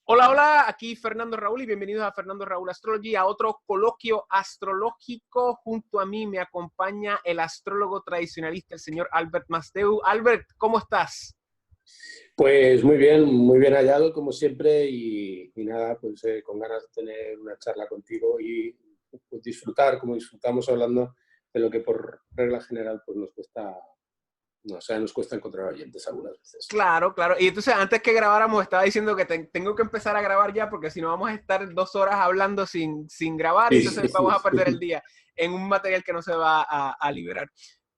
Hola, hola, aquí Fernando Raúl y bienvenidos a Fernando Raúl Astrology, a otro coloquio astrológico. Junto a mí me acompaña el astrólogo tradicionalista, el señor Albert Masdeu. Albert, ¿cómo estás? Pues muy bien hallado como siempre y nada, pues con ganas de tener una charla contigo y pues, disfrutar como disfrutamos hablando de lo que por regla general pues nos cuesta, no, o sea, nos cuesta encontrar oyentes algunas veces. Claro, claro. Y entonces antes que grabáramos estaba diciendo que tengo que empezar a grabar ya porque si no vamos a estar 2 horas hablando sin grabar y Sí, entonces vamos a perder el día en un material que no se va a liberar.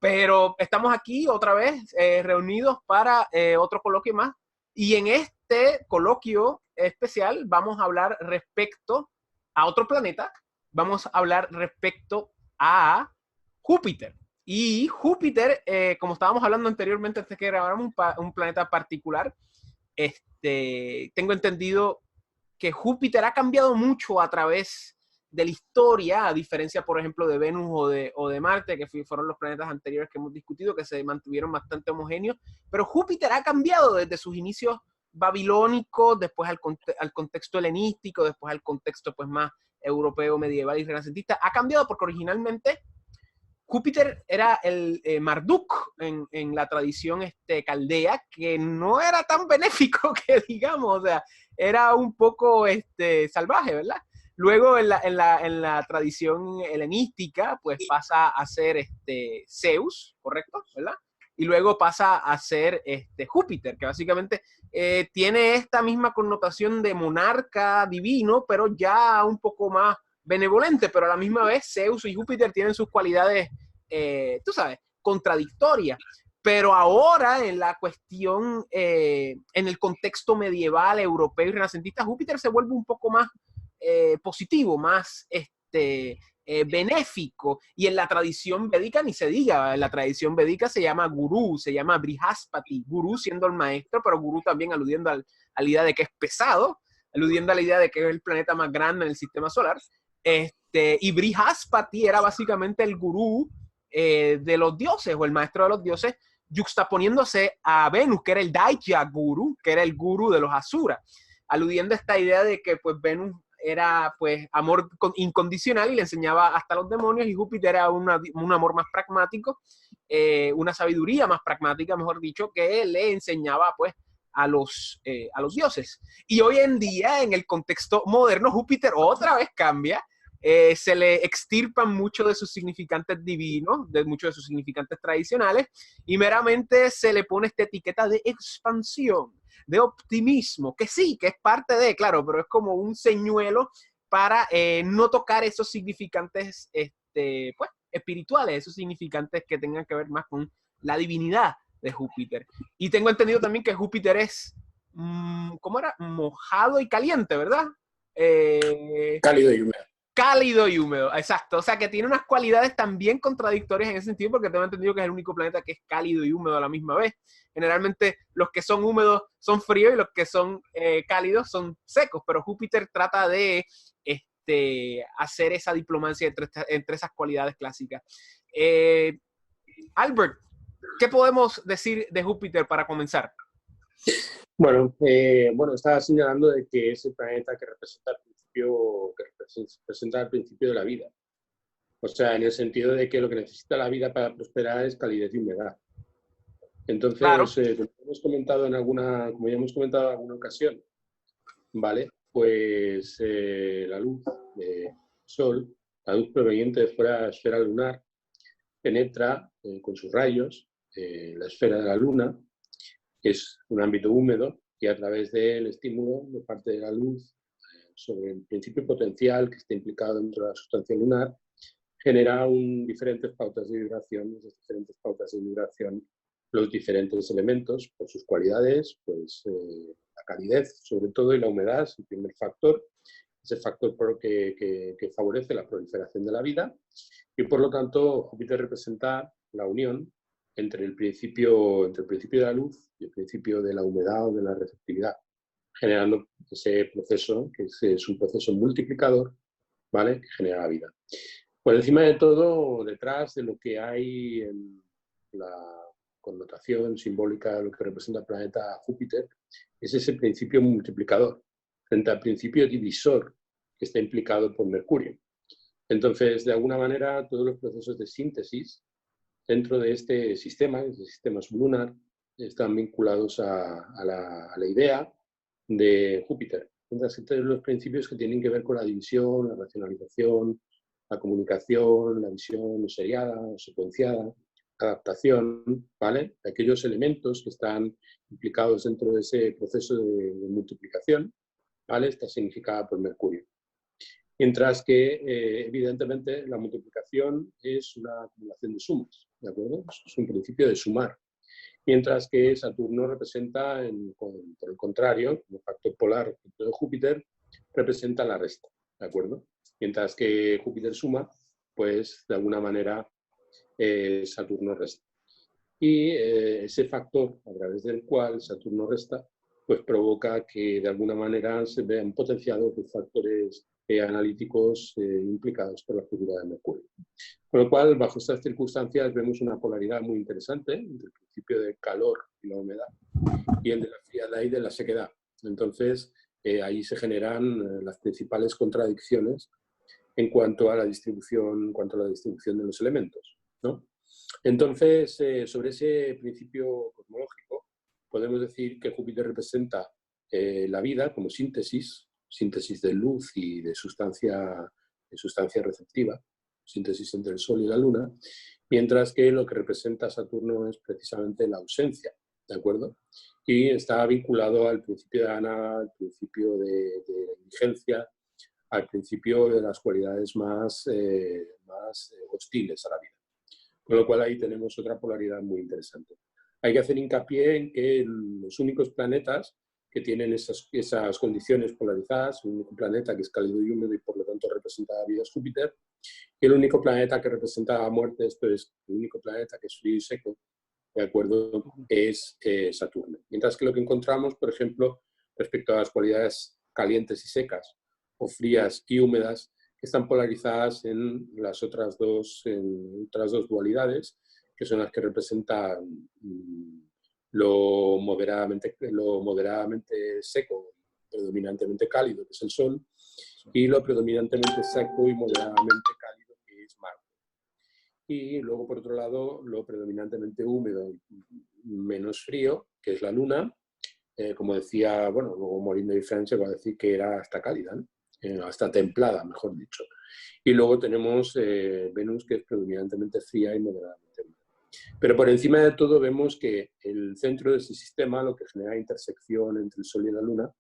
Pero estamos aquí otra vez reunidos para otro coloquio más y en este coloquio especial vamos a hablar respecto a otro planeta, vamos a hablar respecto a Júpiter. Y Júpiter, como estábamos hablando anteriormente, antes que grabáramos un planeta particular, tengo entendido que Júpiter ha cambiado mucho a través de la historia, a diferencia, por ejemplo, de Venus o de Marte, que fueron los planetas anteriores que hemos discutido, que se mantuvieron bastante homogéneos, pero Júpiter ha cambiado desde sus inicios babilónicos, después al contexto helenístico, después al contexto pues más europeo, medieval y renacentista. Ha cambiado porque originalmente Júpiter era el Marduk en la tradición caldea, que no era tan benéfico que digamos, o sea, era un poco salvaje, ¿verdad? Luego en la tradición helenística, pues pasa a ser Zeus, ¿correcto? ¿Verdad? Y luego pasa a ser Júpiter, que básicamente tiene esta misma connotación de monarca divino, pero ya un poco más benevolente, pero a la misma vez Zeus y Júpiter tienen sus cualidades, tú sabes, contradictorias. Pero ahora en la cuestión, en el contexto medieval, europeo y renacentista, Júpiter se vuelve un poco más positivo, más benéfico. Y en la tradición védica ni se diga, en la tradición védica se llama gurú, se llama Brihaspati, gurú siendo el maestro, pero gurú también aludiendo a la idea de que es pesado, aludiendo a la idea de que es el planeta más grande en el sistema solar. Y Brihaspati era básicamente el gurú de los dioses o el maestro de los dioses, juxtaponiéndose a Venus, que era el Daitya Guru, que era el gurú de los Asuras, aludiendo a esta idea de que pues Venus era pues amor incondicional y le enseñaba hasta los demonios, y Júpiter era un amor más pragmático, una sabiduría más pragmática, mejor dicho, que le enseñaba pues a los dioses. Y hoy en día, en el contexto moderno, Júpiter otra vez cambia, se le extirpan muchos de sus significantes divinos, de muchos de sus significantes tradicionales, y meramente se le pone esta etiqueta de expansión, de optimismo, que sí, que es parte de, claro, pero es como un señuelo para no tocar esos significantes pues, espirituales, esos significantes que tengan que ver más con la divinidad de Júpiter. Y tengo entendido también que Júpiter es, ¿cómo era? Mojado y caliente, ¿verdad? Cálido y húmedo. Cálido y húmedo, exacto. O sea, que tiene unas cualidades también contradictorias en ese sentido, porque tengo entendido que es el único planeta que es cálido y húmedo a la misma vez. Generalmente los que son húmedos son fríos y los que son cálidos son secos, pero Júpiter trata de hacer esa diplomacia entre esas cualidades clásicas. Albert, ¿qué podemos decir de Júpiter para comenzar? Bueno, estaba señalando de que es el planeta que representa el principio de la vida. O sea, en el sentido de que lo que necesita la vida para prosperar es calidez y humedad. Claro. Entonces, como ya hemos comentado en alguna ocasión, ¿vale? Pues la luz del Sol, la luz proveniente de fuera de la esfera lunar, penetra con sus rayos la esfera de la Luna, que es un ámbito húmedo, y a través del estímulo de parte de la luz sobre el principio potencial que está implicado dentro de la sustancia lunar, genera diferentes pautas de vibración, diferentes pautas de vibración, los diferentes elementos por sus cualidades, pues la calidez sobre todo y la humedad es el primer factor, es el factor que favorece la proliferación de la vida, y por lo tanto Júpiter representa la unión entre el principio de la luz y el principio de la humedad o de la receptividad, generando ese proceso que es un proceso multiplicador, ¿vale? Que genera la vida. Por encima de todo, detrás de lo que hay en connotación simbólica de lo que representa el planeta Júpiter, es ese principio multiplicador, frente al principio divisor que está implicado por Mercurio. Entonces, de alguna manera, todos los procesos de síntesis dentro de este sistema, el sistema sublunar, están vinculados a la idea de Júpiter. Entonces, todos los principios que tienen que ver con la división, la racionalización, la comunicación, la visión seriada o secuenciada, adaptación, ¿vale? Aquellos elementos que están implicados dentro de ese proceso de multiplicación, ¿vale? Está significada por Mercurio. Mientras que, evidentemente, la multiplicación es una acumulación de sumas, ¿de acuerdo? Es un principio de sumar. Mientras que Saturno representa, por el contrario, como factor polar respecto de Júpiter, representa la resta, ¿de acuerdo? Mientras que Júpiter suma, pues de alguna manera Saturno resta. Y ese factor a través del cual Saturno resta, pues provoca que de alguna manera se vean potenciados los factores analíticos implicados por la figura de Mercurio. Con lo cual, bajo estas circunstancias, vemos una polaridad muy interesante entre el principio del calor y la humedad y el de la frialdad y de la sequedad. Entonces, ahí se generan las principales contradicciones en cuanto a la distribución, de los elementos, ¿no? Entonces, sobre ese principio cosmológico, podemos decir que Júpiter representa la vida como síntesis de luz y de sustancia receptiva, síntesis entre el Sol y la Luna, mientras que lo que representa Saturno es precisamente la ausencia, ¿de acuerdo? Y está vinculado al principio de Ana, al principio de indigencia, al principio de las cualidades más hostiles a la vida. Con lo cual ahí tenemos otra polaridad muy interesante. Hay que hacer hincapié en que los únicos planetas que tienen esas condiciones polarizadas, el único planeta que es cálido y húmedo y por lo tanto representa la vida es Júpiter, y el único planeta que representa la muerte, esto es el único planeta que es frío y seco, ¿de acuerdo?, es Saturno. Mientras que lo que encontramos, por ejemplo, respecto a las cualidades calientes y secas, o frías y húmedas, que están polarizadas en las otras dos dualidades, que son las que representan lo moderadamente seco, predominantemente cálido, que es el Sol, y lo predominantemente seco y moderadamente cálido, que es Marte. Y luego, por otro lado, lo predominantemente húmedo y menos frío, que es la Luna. Como decía, bueno, luego Molindo y Francia va a decir que era hasta cálida, ¿no? Hasta templada, mejor dicho. Y luego tenemos Venus, que es predominantemente fría y moderadamente húmeda. Pero por encima de todo vemos que el centro de ese sistema, lo que genera intersección entre el Sol y la Luna,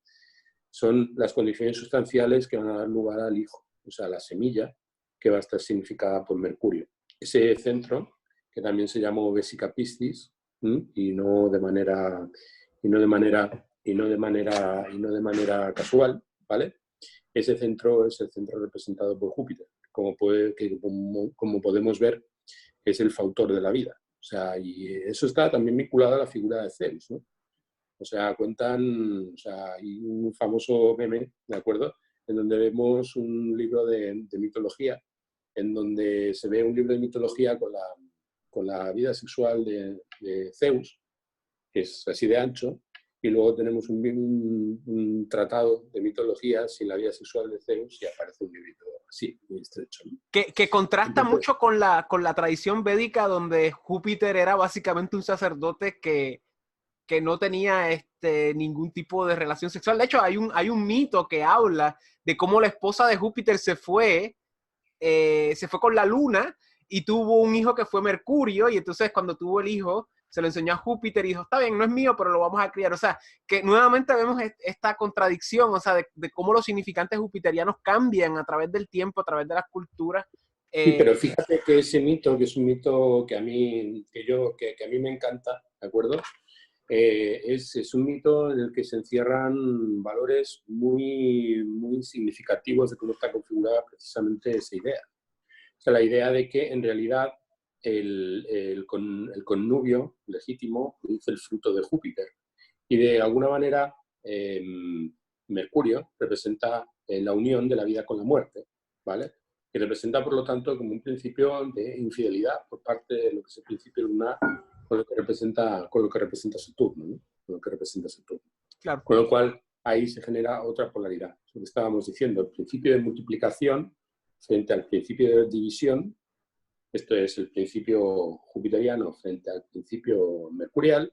son las condiciones sustanciales que van a dar lugar al hijo, o sea, la semilla, que va a estar significada por Mercurio. Ese centro, que también se llama Vesica Piscis, y no de manera casual, ¿vale? Ese centro es el centro representado por Júpiter, como podemos ver, es el fautor de la vida. O sea, y eso está también vinculado a la figura de Zeus, ¿no? O sea, hay un famoso meme, ¿de acuerdo?, en donde vemos un libro de mitología, en donde se ve un libro de mitología con la vida sexual de Zeus, que es así de ancho, y luego tenemos un tratado de mitología sin la vida sexual de Zeus y aparece un librito así, muy estrecho, ¿no? Que contrasta mucho con la tradición védica, donde Júpiter era básicamente un sacerdote que no tenía ningún tipo de relación sexual. De hecho, hay un mito que habla de cómo la esposa de Júpiter se fue con la luna y tuvo un hijo que fue Mercurio, y entonces cuando tuvo el hijo se lo enseñó a Júpiter y dijo, está bien, no es mío, pero lo vamos a criar. O sea, que nuevamente vemos esta contradicción, o sea, de cómo los significantes jupiterianos cambian a través del tiempo, a través de las culturas. Sí, pero fíjate que ese mito, que es un mito que a mí me encanta, ¿de acuerdo? Es un mito en el que se encierran valores muy, muy significativos de cómo está configurada precisamente esa idea. O sea, la idea de que en realidad el connubio legítimo produce el fruto de Júpiter. Y de alguna manera Mercurio representa la unión de la vida con la muerte, ¿vale? Que representa, por lo tanto, como un principio de infidelidad por parte de lo que es el principio lunar con lo que representa Saturno, ¿no? Con lo que representa Saturno. Claro. Con lo cual, ahí se genera otra polaridad. Lo que estábamos diciendo, el principio de multiplicación frente al principio de división, esto es el principio jupiteriano frente al principio mercurial,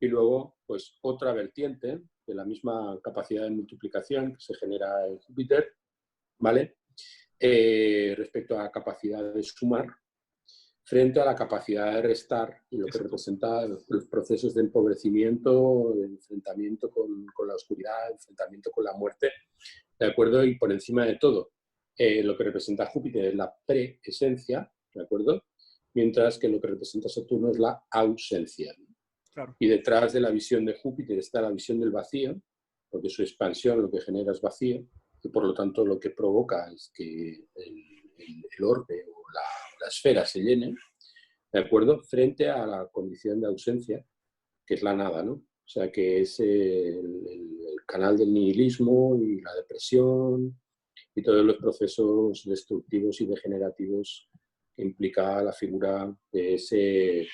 y luego, pues, otra vertiente de la misma capacidad de multiplicación que se genera en Júpiter, ¿vale? Respecto a la capacidad de sumar frente a la capacidad de restar y lo que representa los procesos de empobrecimiento, de enfrentamiento con la oscuridad, de enfrentamiento con la muerte, ¿de acuerdo? Y por encima de todo, lo que representa Júpiter es la preesencia, ¿de acuerdo? Mientras que lo que representa Saturno es la ausencia. Claro. Y detrás de la visión de Júpiter está la visión del vacío, porque su expansión lo que genera es vacío, y por lo tanto lo que provoca es que el orbe o la esfera se llene, ¿de acuerdo? Frente a la condición de ausencia, que es la nada, ¿no? O sea, que es el canal del nihilismo y la depresión y todos los procesos destructivos y degenerativos que implica la figura de ese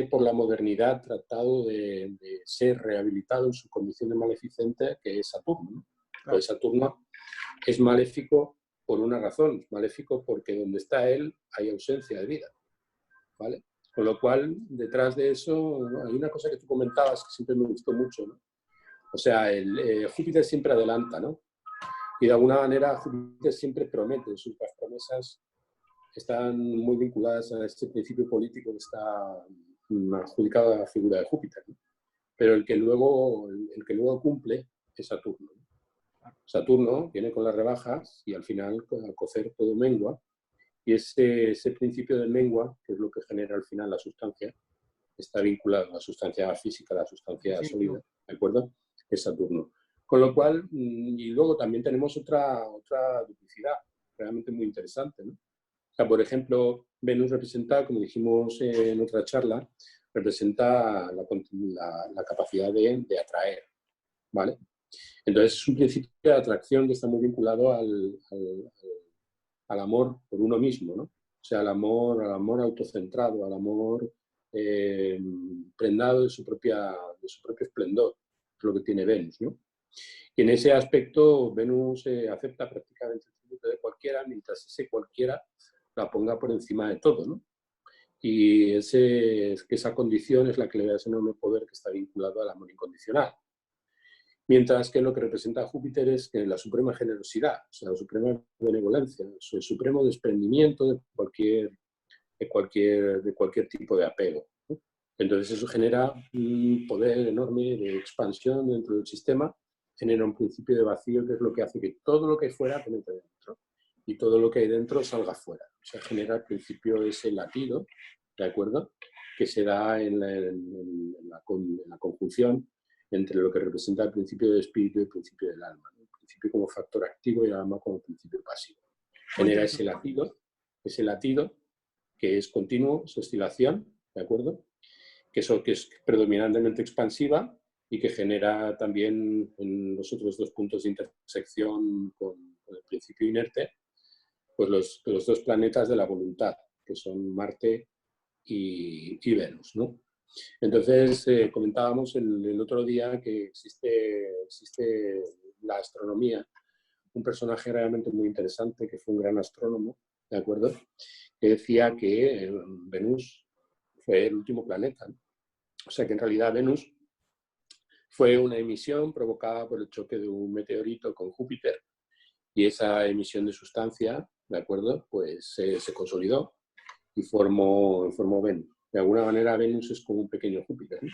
por la modernidad tratado de ser rehabilitado en su condición de maleficente, que es Saturno, ¿no? Pues Saturno es maléfico por una razón, es maléfico porque donde está él hay ausencia de vida, ¿vale? Con lo cual, detrás de eso, hay una cosa que tú comentabas que siempre me gustó mucho, ¿no? O sea, Júpiter siempre adelanta, ¿no? Y de alguna manera Júpiter siempre promete, sus promesas están muy vinculadas a este principio político que está adjudicado a la figura de Júpiter, ¿no? Pero el que luego cumple es Saturno, ¿no? Saturno viene con las rebajas y al final, al cocer, todo mengua. Y ese principio de mengua, que es lo que genera al final la sustancia, está vinculado a la sustancia física, a la sustancia sólida, ¿de acuerdo? Es Saturno. Con lo cual, y luego también tenemos otra duplicidad realmente muy interesante, ¿no? O sea, por ejemplo, Venus representa, como dijimos en otra charla, representa la capacidad de atraer, ¿vale? Entonces es un principio de atracción que está muy vinculado al amor por uno mismo, ¿no? O sea, al amor autocentrado, al amor prendado de su propio esplendor, es lo que tiene Venus, ¿no? Y en ese aspecto Venus acepta prácticamente el tributo de cualquiera, mientras ese cualquiera la ponga por encima de todo, ¿no? Y esa condición es la que le da ese enorme poder que está vinculado al amor incondicional. Mientras que lo que representa a Júpiter es que la suprema generosidad, o sea, la suprema benevolencia, el supremo desprendimiento de cualquier tipo de apego, ¿no? Entonces eso genera un poder enorme de expansión dentro del sistema, genera un principio de vacío que es lo que hace que todo lo que hay fuera penetre dentro y todo lo que hay dentro salga fuera. O sea, genera al principio ese latido, ¿de acuerdo? Que se da en la conjunción entre lo que representa el principio del espíritu y el principio del alma, ¿no? El principio como factor activo y el alma como principio pasivo. Genera ese latido que es continuo, es oscilación, ¿de acuerdo? Que es predominantemente expansiva y que genera también en los otros dos puntos de intersección con el principio inerte, pues los dos planetas de la voluntad, que son Marte y Venus, ¿no? Entonces, comentábamos el otro día que existe la astronomía, un personaje realmente muy interesante que fue un gran astrónomo, ¿de acuerdo? Que decía que Venus fue el último planeta, ¿no? O sea que en realidad Venus fue una emisión provocada por el choque de un meteorito con Júpiter y esa emisión de sustancia, ¿de acuerdo? Pues se consolidó y formó Venus. De alguna manera Venus es como un pequeño Júpiter, ¿no?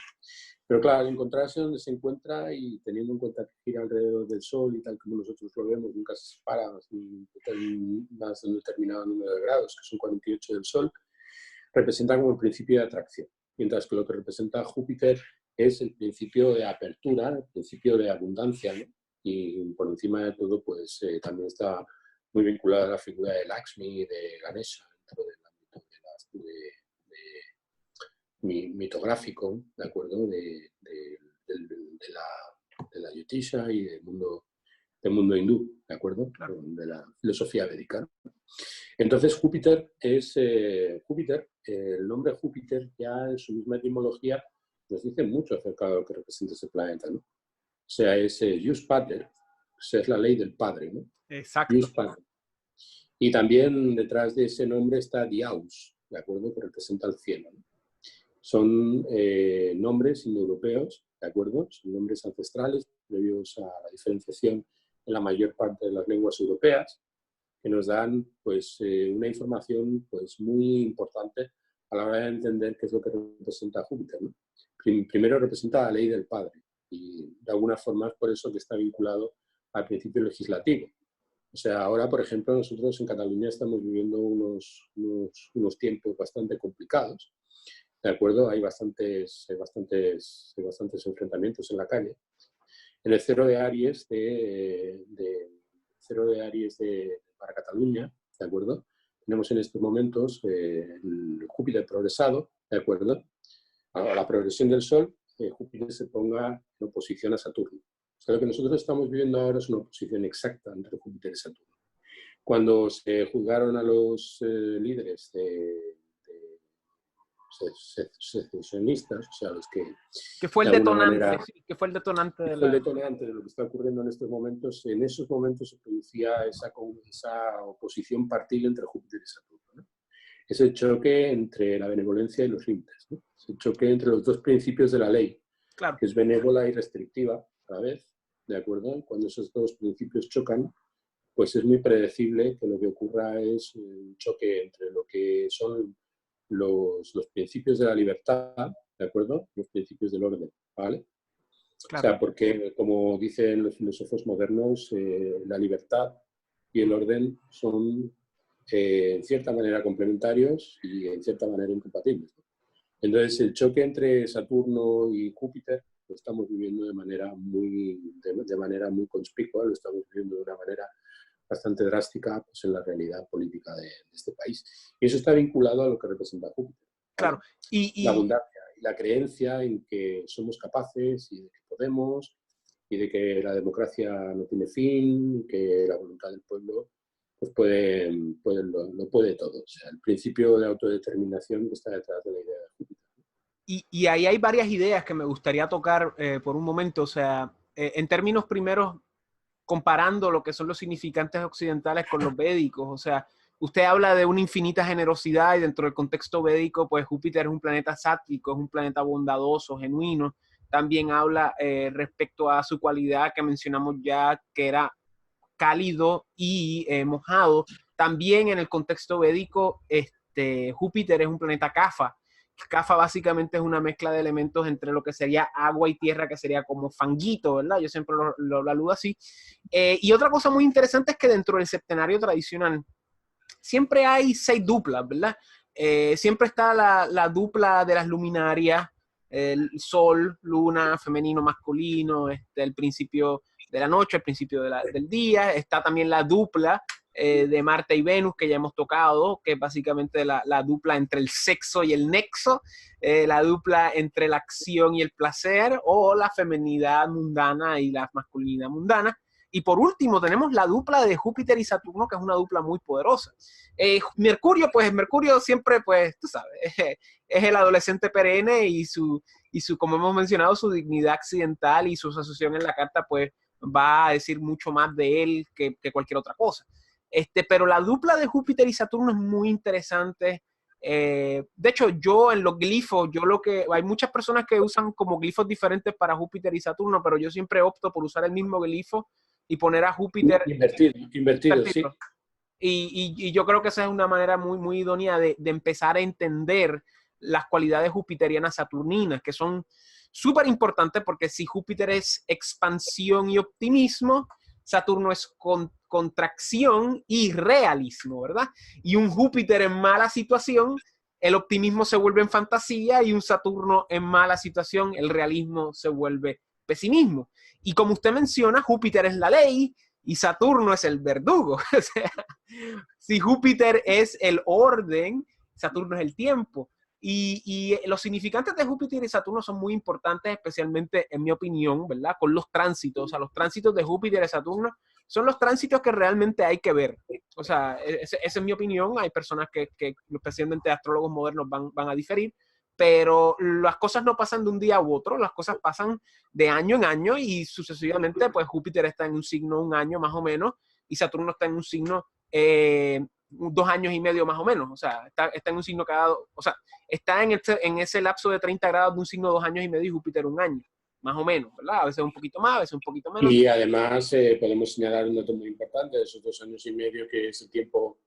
Pero claro, al encontrarse donde se encuentra y teniendo en cuenta que gira alrededor del Sol y tal como nosotros lo vemos, nunca se separa más de un determinado número de grados, que son 48 del Sol, representa como el principio de atracción. Mientras que lo que representa Júpiter es el principio de apertura, el principio de abundancia, ¿no? Y por encima de todo, pues también está muy vinculada a la figura de Lakshmi y de Ganesha, dentro del ámbito mitográfico, ¿de acuerdo? De la Jyotisha y del mundo del mundo hindú, ¿de acuerdo? Claro. De la filosofía védica, ¿no? Entonces, Júpiter es, el nombre Júpiter ya en su misma etimología nos dice mucho acerca de lo que representa ese planeta, ¿no? O sea, es Jus Pater, o sea, es la ley del padre, ¿no? Exacto. Jus Pater. Y también detrás de ese nombre está Diaus, ¿de acuerdo? Que representa el cielo, ¿no? Son nombres indoeuropeos, ¿de acuerdo? Son nombres ancestrales previos a la diferenciación en la mayor parte de las lenguas europeas, que nos dan pues, una información pues, muy importante a la hora de entender qué es lo que representa Júpiter, ¿no? Primero representa la ley del padre y de alguna forma es por eso que está vinculado al principio legislativo. O sea, ahora, por ejemplo, nosotros en Cataluña estamos viviendo unos tiempos bastante complicados, ¿de acuerdo? Hay bastantes enfrentamientos en la calle. En el cero de Aries para Cataluña, ¿de acuerdo? Tenemos en estos momentos el Júpiter progresado, ¿de acuerdo? A la progresión del Sol, Júpiter se ponga en oposición a Saturno. O sea, lo que nosotros estamos viviendo ahora es una oposición exacta entre Júpiter y Saturno. Cuando se juzgaron a los líderes secesionistas, o sea, los Que fue el de alguna detonante, manera... sí, que fue el detonante de Fue el la... detonante de lo que está ocurriendo en estos momentos. En esos momentos se producía esa oposición partil entre Júpiter y Saturno, ¿no? Ese choque entre la benevolencia y los límites, ¿no? Ese choque entre los dos principios de la ley, Claro. que es benévola y restrictiva a la vez, ¿de acuerdo? Cuando esos dos principios chocan, pues es muy predecible que lo que ocurra es un choque entre lo que son los principios de la libertad, ¿de acuerdo? Los principios del orden, ¿vale? O Claro. sea, porque como dicen los filósofos modernos, la libertad y el orden son en cierta manera complementarios y en cierta manera incompatibles, ¿no? Entonces, el choque entre Saturno y Júpiter lo estamos viviendo de manera muy conspicua, lo estamos viviendo de una manera bastante drástica pues, en la realidad política de este país. Y eso está vinculado a lo que representa Júpiter, ¿vale? Claro. La abundancia y la creencia en que somos capaces y de que podemos y de que la democracia no tiene fin y que la voluntad del pueblo pues lo puede todo. O sea, el principio de autodeterminación que está detrás de la idea de Júpiter. Y ahí hay varias ideas que me gustaría tocar por un momento. O sea, en términos primeros, comparando lo que son los significantes occidentales con los védicos. O sea, usted habla de una infinita generosidad y dentro del contexto védico, pues Júpiter es un planeta sátrico, es un planeta bondadoso, genuino. También habla respecto a su cualidad que mencionamos ya, que era cálido y mojado. También en el contexto védico, Júpiter es un planeta Kapha. Kapha básicamente es una mezcla de elementos entre lo que sería agua y tierra, que sería como fanguito, ¿verdad? Yo siempre lo aludo así. Y otra cosa muy interesante es que dentro del septenario tradicional siempre hay 6 duplas, ¿verdad? Siempre está la dupla de las luminarias, el sol, luna, femenino, masculino, el principio de la noche, el principio del día. Está también la dupla de Marte y Venus, que ya hemos tocado, que es básicamente la dupla entre el sexo y el nexo, la dupla entre la acción y el placer, o la feminidad mundana y la masculinidad mundana. Y por último tenemos la dupla de Júpiter y Saturno, que es una dupla muy poderosa. Mercurio, pues Mercurio siempre, pues, tú sabes, es el adolescente perenne y como hemos mencionado, su dignidad accidental y su asociación en la carta, pues, va a decir mucho más de él que cualquier otra cosa. Pero la dupla de Júpiter y Saturno es muy interesante. De hecho, yo en los glifos, hay muchas personas que usan como glifos diferentes para Júpiter y Saturno, pero yo siempre opto por usar el mismo glifo y poner a Júpiter Invertido, sí. Y yo creo que esa es una manera muy, muy idónea de empezar a entender las cualidades jupiterianas saturninas, que son súper importantes porque si Júpiter es expansión y optimismo, Saturno es contracción y realismo, ¿verdad? Y un Júpiter en mala situación, el optimismo se vuelve en fantasía, y un Saturno en mala situación, el realismo se vuelve pesimismo. Y como usted menciona, Júpiter es la ley y Saturno es el verdugo. O sea, si Júpiter es el orden, Saturno es el tiempo. Y los significantes de Júpiter y Saturno son muy importantes, especialmente en mi opinión, ¿verdad? Con los tránsitos. O sea, los tránsitos de Júpiter y Saturno son los tránsitos que realmente hay que ver. O sea, esa es mi opinión. Hay personas que especialmente astrólogos modernos van a diferir, pero las cosas no pasan de un día u otro, las cosas pasan de año en año y sucesivamente, pues Júpiter está en un signo un año más o menos y Saturno está en un signo 2 años y medio más o menos. O sea, está en un signo o sea, está en ese lapso de 30 grados de un signo 2 años y medio y Júpiter un año, más o menos, ¿verdad? A veces un poquito más, a veces un poquito menos. Y además podemos señalar un dato muy importante de esos 2 años y medio, que es el tiempo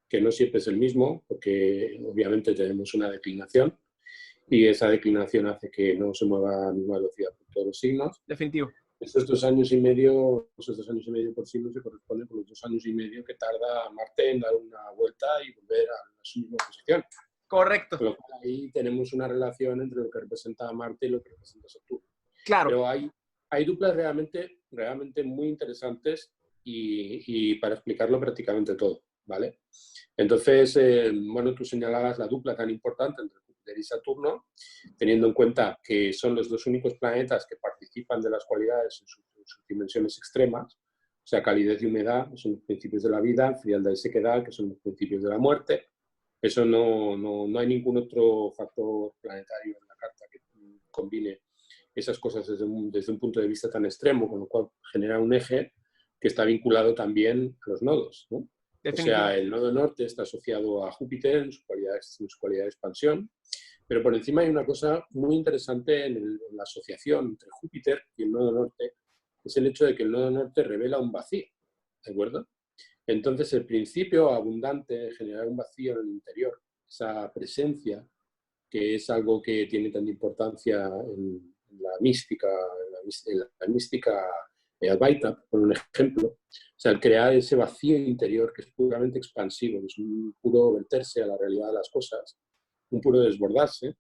que no siempre es el mismo, porque obviamente tenemos una declinación y esa declinación hace que no se mueva a la misma velocidad por todos los signos. Definitivo. Esos 2 años y medio, esos 2 años y medio por signo se corresponden con los 2 años y medio que tarda Marte en dar una vuelta y volver a su misma posición. Correcto. Con lo cual ahí tenemos una relación entre lo que representa Marte y lo que representa Saturno. Claro. Pero hay duplas realmente muy interesantes y para explicarlo prácticamente todo, ¿vale? Entonces, bueno, tú señalabas la dupla tan importante entre Júpiter y Saturno, teniendo en cuenta que son los 2 únicos planetas que participan de las cualidades en sus dimensiones extremas, o sea, calidez y humedad, que son los principios de la vida, frialdad y sequedad, que son los principios de la muerte. Eso no hay ningún otro factor planetario en la carta que combine esas cosas desde un punto de vista tan extremo, con lo cual genera un eje que está vinculado también a los nodos, ¿no? O sea, el nodo norte está asociado a Júpiter en su cualidad de expansión, pero por encima hay una cosa muy interesante en la asociación entre Júpiter y el nodo norte, es el hecho de que el nodo norte revela un vacío, ¿de acuerdo? Entonces, el principio abundante de generar un vacío en el interior, esa presencia, que es algo que tiene tanta importancia en la mística, Advaita, por un ejemplo. O sea, el crear ese vacío interior que es puramente expansivo, que es un puro verterse a la realidad de las cosas, un puro desbordarse,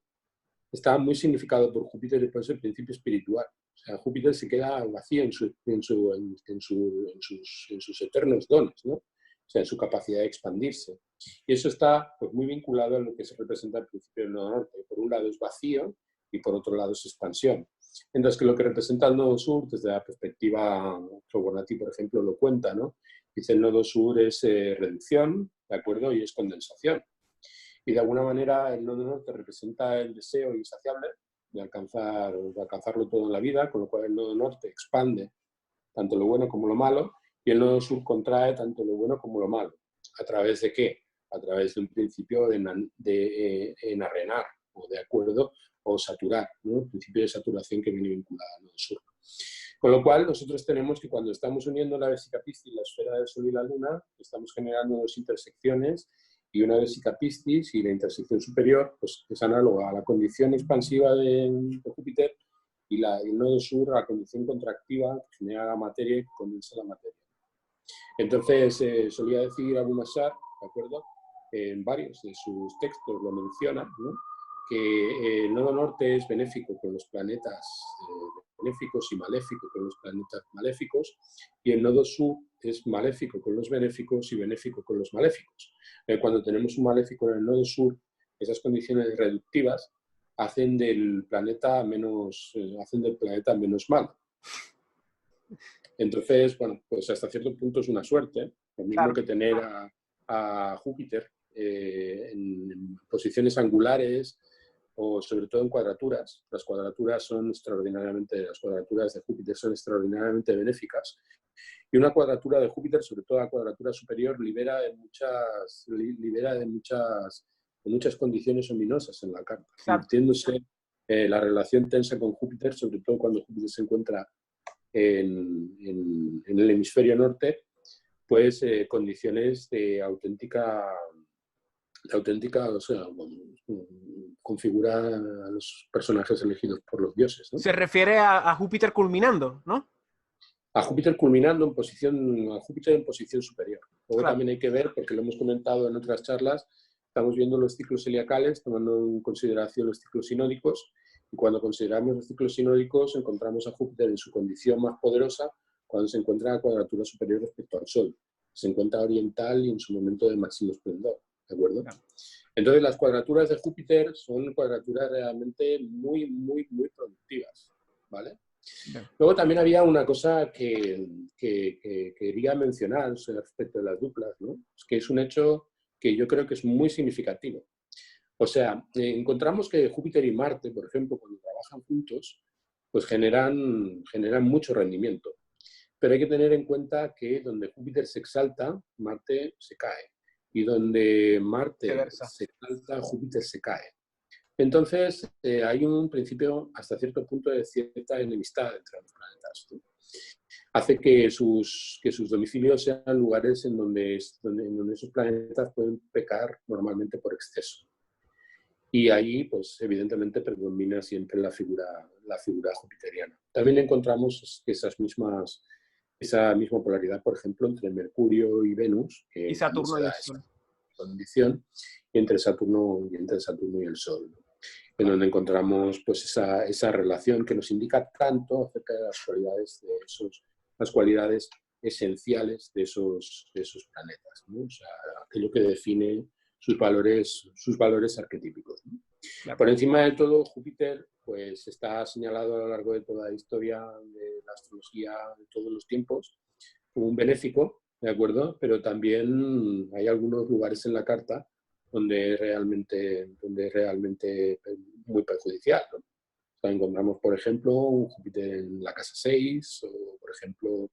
está muy significado por Júpiter y por ese principio espiritual. O sea, Júpiter se queda vacío en sus eternos dones, ¿no? O sea, en su capacidad de expandirse. Y eso está pues, muy vinculado a lo que se representa al principio del nodo norte. Por un lado es vacío y por otro lado es expansión. Entonces, que lo que representa el nodo sur, desde la perspectiva, Fibonacci, por ejemplo, lo cuenta, ¿no? Dice el nodo sur es reducción, ¿de acuerdo? Y es condensación. Y de alguna manera el nodo norte representa el deseo insaciable de alcanzarlo todo en la vida, con lo cual el nodo norte expande tanto lo bueno como lo malo, y el nodo sur contrae tanto lo bueno como lo malo. ¿A través de qué? A través de un principio de enarenar, o de acuerdo, o saturar, ¿no? El principio de saturación que viene vinculado al nodo sur. Con lo cual, nosotros tenemos que cuando estamos uniendo la vesica Piscis, la esfera del Sol y la Luna, estamos generando 2 intersecciones, y una vesica Piscis y la intersección superior pues, es análoga a la condición expansiva de Júpiter y el nodo sur a la condición contractiva que genera la materia y condensa la materia. Entonces, solía decir Abu Mashar, ¿de acuerdo? En varios de sus textos lo menciona, ¿no? Que el nodo norte es benéfico con los planetas benéficos y maléfico con los planetas maléficos, y el nodo sur es maléfico con los benéficos y benéfico con los maléficos. Cuando tenemos un maléfico en el nodo sur, esas condiciones reductivas hacen del planeta menos malo. Entonces, bueno, pues hasta cierto punto es una suerte, lo mismo claro que tener a Júpiter en posiciones angulares o sobre todo en cuadraturas. Las cuadraturas de Júpiter son extraordinariamente benéficas. Y una cuadratura de Júpiter, sobre todo la cuadratura superior, libera de muchas condiciones ominosas en la carta, convirtiéndose la relación tensa con Júpiter, sobre todo cuando Júpiter se encuentra en el hemisferio norte, pues condiciones de auténtica, o sea, configura a los personajes elegidos por los dioses, ¿no? Se refiere a Júpiter culminando, ¿no? A Júpiter culminando a Júpiter en posición superior. Luego claro, también hay que ver, porque lo hemos comentado en otras charlas, estamos viendo los ciclos zodiacales, tomando en consideración los ciclos sinódicos, y cuando consideramos los ciclos sinódicos encontramos a Júpiter en su condición más poderosa cuando se encuentra a cuadratura superior respecto al Sol. Se encuentra oriental y en su momento de máximo esplendor, ¿de acuerdo? Claro. Entonces las cuadraturas de Júpiter son cuadraturas realmente muy productivas, ¿vale? Bien. Luego también había una cosa que quería mencionar respecto de las duplas, ¿no? Que es un hecho que yo creo que es muy significativo. O sea, encontramos que Júpiter y Marte, por ejemplo, cuando trabajan juntos, pues generan mucho rendimiento. Pero hay que tener en cuenta que donde Júpiter se exalta, Marte se cae. Y donde Marte Viceversa. se exalta, Júpiter se cae. Entonces, hay un principio, hasta cierto punto, de cierta enemistad entre los planetas, ¿no? Hace que sus domicilios sean lugares en donde esos planetas pueden pecar normalmente por exceso. Y ahí, pues, evidentemente predomina siempre la figura jupiteriana. También encontramos esa misma polaridad, por ejemplo, entre Mercurio y Venus, Y que también Saturno se y da el esa Sol. condición, y entre Saturno y el Sol, ¿no? En Claro. donde encontramos pues esa relación que nos indica tanto acerca de las cualidades esenciales de esos planetas, ¿no? O sea, aquello que define sus valores arquetípicos, ¿no? Claro. Por encima de todo, Júpiter pues está señalado a lo largo de toda la historia de la astrología de todos los tiempos como un benéfico, ¿de acuerdo? Pero también hay algunos lugares en la carta donde realmente es muy perjudicial, ¿no? O sea, encontramos, por ejemplo, un Júpiter en la casa 6 o, por ejemplo,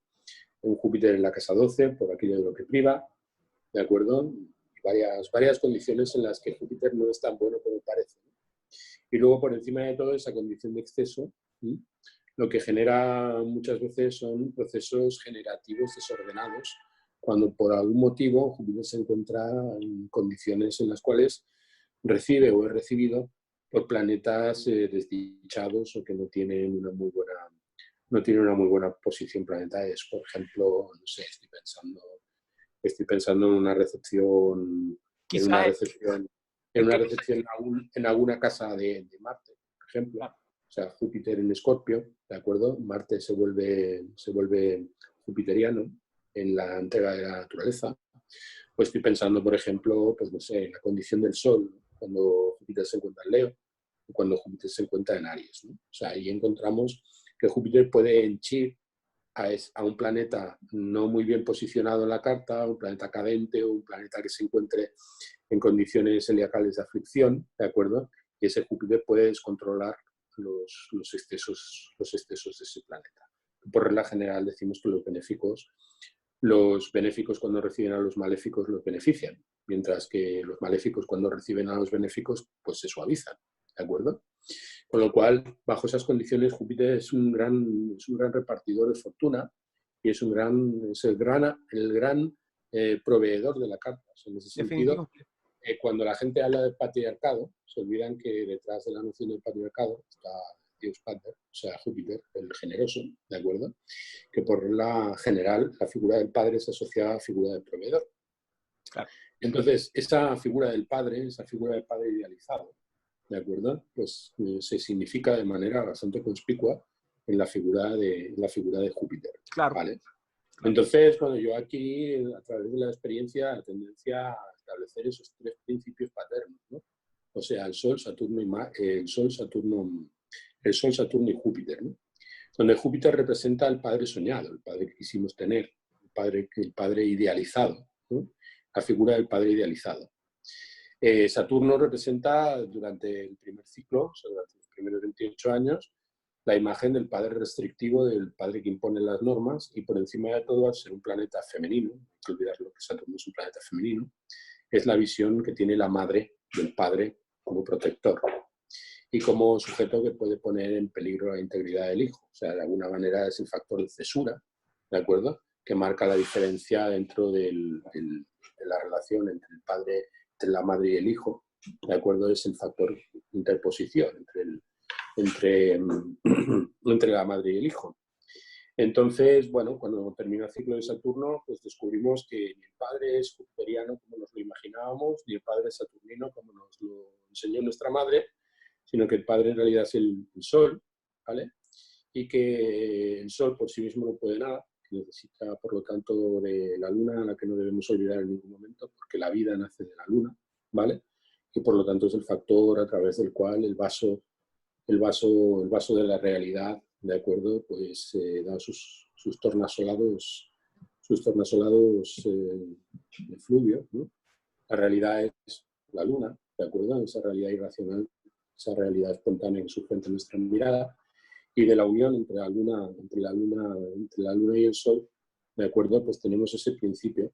un Júpiter en la casa 12 por aquello de lo que priva, ¿de acuerdo? Varias condiciones en las que Júpiter no es tan bueno como parece, ¿no? Y luego, por encima de todo, esa condición de exceso, ¿sí?, lo que genera muchas veces son procesos generativos desordenados, cuando por algún motivo Júpiter se encuentra en condiciones en las cuales recibe o es recibido por planetas desdichados o que no tienen una muy buena posición planetaria. Por ejemplo, no sé, estoy pensando en una recepción, en una Quizás recepción, es que no sé. en alguna casa de Marte, por ejemplo. Claro. O sea, Júpiter en Escorpio, ¿de acuerdo? Marte se vuelve jupiteriano en la entrega de la naturaleza. Pues estoy pensando, por ejemplo, pues no sé, en la condición del Sol, cuando Júpiter se encuentra en Leo, o cuando Júpiter se encuentra en Aries, ¿no? O sea, ahí encontramos que Júpiter puede henchir a un planeta no muy bien posicionado en la carta, un planeta cadente o un planeta que se encuentre en condiciones heliacales de aflicción, ¿de acuerdo? Y ese Júpiter puede descontrolar los excesos de ese planeta. Por regla general decimos que los benéficos cuando reciben a los maléficos los benefician, mientras que los maléficos cuando reciben a los benéficos pues se suavizan, ¿de acuerdo? Con lo cual, bajo esas condiciones, Júpiter es un gran repartidor de fortuna y es el gran proveedor de la carta. O sea, en ese sentido, Definitivo. cuando la gente habla del patriarcado, se olvidan que detrás de la noción del patriarcado está Dios Pater, o sea, Júpiter, el generoso, ¿de acuerdo? Que por la general, la figura del padre es asociada a la figura del proveedor. Claro. Entonces, esa figura del padre idealizado, ¿de acuerdo? Pues se significa de manera bastante conspicua en la figura de Júpiter, Claro. ¿vale? Claro. Entonces, bueno, yo aquí, a través de la experiencia, la tendencia a establecer esos tres principios paternos, ¿no? O sea, el Sol, Saturno y Júpiter, ¿no? Donde Júpiter representa al padre soñado, el padre que quisimos tener, el padre idealizado, ¿no? La figura del padre idealizado. Saturno representa durante el primer ciclo, o sea, durante los primeros 28 años, la imagen del padre restrictivo, del padre que impone las normas, y por encima de todo, al ser un planeta femenino, hay que olvidarlo que Saturno es un planeta femenino, es la visión que tiene la madre del padre como protector y como sujeto que puede poner en peligro la integridad del hijo. O sea, de alguna manera es el factor de cesura, ¿de acuerdo?, que marca la diferencia dentro de la relación entre la madre y el hijo, ¿de acuerdo? Es el factor de interposición entre la madre y el hijo. Entonces, bueno, cuando termina el ciclo de Saturno, pues descubrimos que ni el padre es jupiteriano como nos lo imaginábamos, ni el padre es saturnino como nos lo enseñó nuestra madre, sino que el padre en realidad es el Sol, ¿vale? Y que el Sol por sí mismo no puede nada, que necesita, por lo tanto, de la Luna, a la que no debemos olvidar en ningún momento, porque la vida nace de la Luna, ¿vale? Y por lo tanto es el factor a través del cual el vaso de la realidad ¿de acuerdo? Pues da sus tornasolados de fluvio, ¿no? La realidad es la luna, ¿de acuerdo? Esa realidad irracional, esa realidad espontánea que surge entre nuestra mirada, y de la unión entre la luna y el sol, ¿de acuerdo? Pues tenemos ese principio,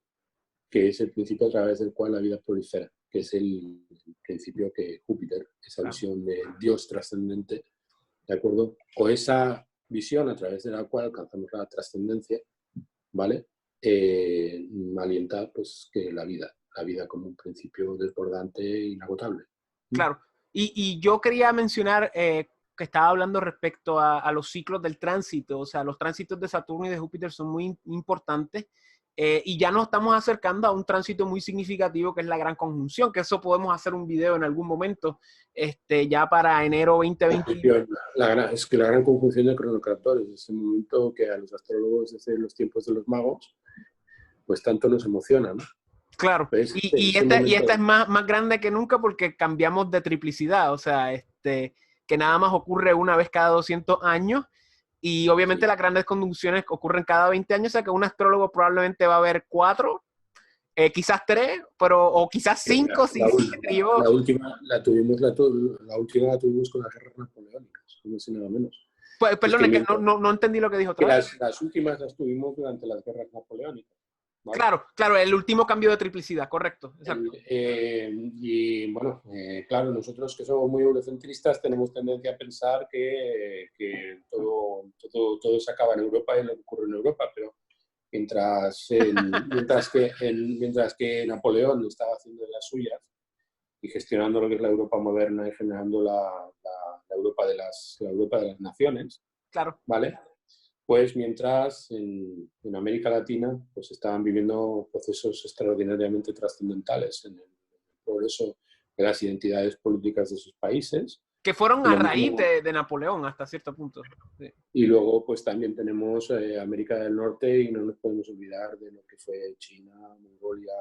que es el principio a través del cual la vida prolifera, que es el principio que Júpiter, esa visión de Dios trascendente, ¿de acuerdo? O esa visión a través de la cual alcanzamos la trascendencia, ¿vale? Alienta pues que la vida como un principio desbordante e inagotable. Claro. Y yo quería mencionar que estaba hablando respecto a los ciclos del tránsito. O sea, los tránsitos de Saturno y de Júpiter son muy importantes. Y ya nos estamos acercando a un tránsito muy significativo que es la gran conjunción, que eso podemos hacer un video en algún momento, ya para enero 2020. Es que la gran conjunción de cronocraptores es el momento que a los astrólogos desde los tiempos de los magos pues tanto nos emociona, ¿no? Claro, Pues, y esta es más grande que nunca porque cambiamos de triplicidad, o sea, que nada más ocurre una vez cada 200 años y obviamente las grandes conjunciones ocurren cada 20 años, o sea que un astrólogo probablemente va a ver 4, quizás 3, o quizás 5 si la última la tuvimos con las guerras napoleónicas, no sé nada menos. Pues, perdón, es que no entendí lo que dijo otra vez. Las últimas las tuvimos durante las guerras napoleónicas. ¿Vale? Claro, el último cambio de triplicidad, correcto. Y bueno, claro, nosotros que somos muy eurocentristas tenemos tendencia a pensar que todo se acaba en Europa y lo que ocurre en Europa, pero mientras que Napoleón estaba haciendo de las suyas y gestionando lo que es la Europa moderna y generando la Europa de las naciones, claro, ¿vale? Pues mientras en América Latina pues estaban viviendo procesos extraordinariamente trascendentales en el progreso de las identidades políticas de sus países. Que fueron a raíz de Napoleón hasta cierto punto. Sí. Y luego pues también tenemos América del Norte y no nos podemos olvidar de lo que fue China, Mongolia,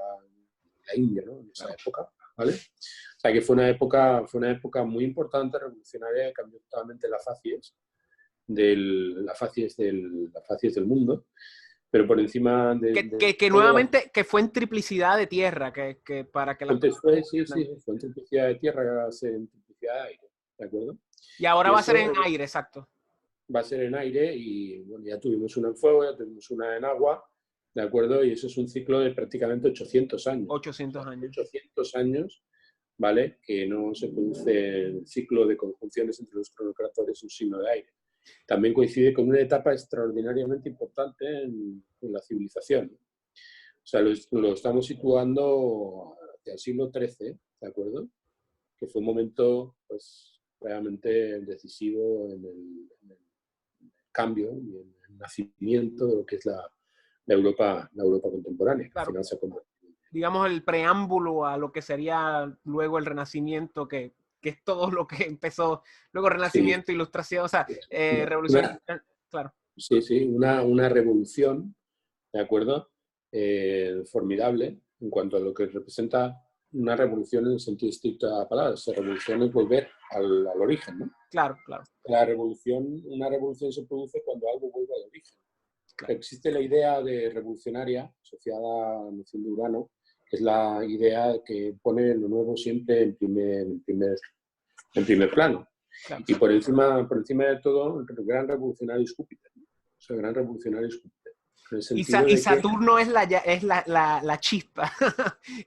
la India, ¿no? En esa época, ¿vale? O sea que fue una época muy importante, revolucionaria, que cambió totalmente las facies del mundo, pero por encima que nuevamente que fue en triplicidad de tierra, que para que fue en triplicidad de tierra, en triplicidad de aire, ¿de acuerdo? Y ahora va a ser en aire, exacto. Va a ser en aire y bueno, ya tuvimos una en fuego, ya tuvimos una en agua, ¿de acuerdo? Y eso es un ciclo de prácticamente 800 años. 800 años. 800 años, ¿vale? Que no se produce el ciclo de conjunciones entre los cronocraptores, un signo de aire. También coincide con una etapa extraordinariamente importante en la civilización. O sea, lo estamos situando hacia el siglo XIII, ¿de acuerdo? Que fue un momento, pues, realmente decisivo en el cambio y en el nacimiento de lo que es la Europa contemporánea. Claro. Al final se digamos, el preámbulo a lo que sería luego el Renacimiento, que es todo lo que empezó, luego Renacimiento, sí. Ilustración, o sea, revolución, claro. Sí, una revolución, ¿de acuerdo? Formidable en cuanto a lo que representa una revolución en el sentido estricto de la palabra. Esa revolución es volver al origen, ¿no? Claro. Una revolución se produce cuando algo vuelve al origen. Claro. Existe la idea de revolucionaria asociada a la noción de Urano, que es la idea que pone lo nuevo siempre en primer plano. Claro. Y por encima de todo, el gran revolucionario es Júpiter. O sea, el gran revolucionario es Júpiter. Y Saturno es la chispa,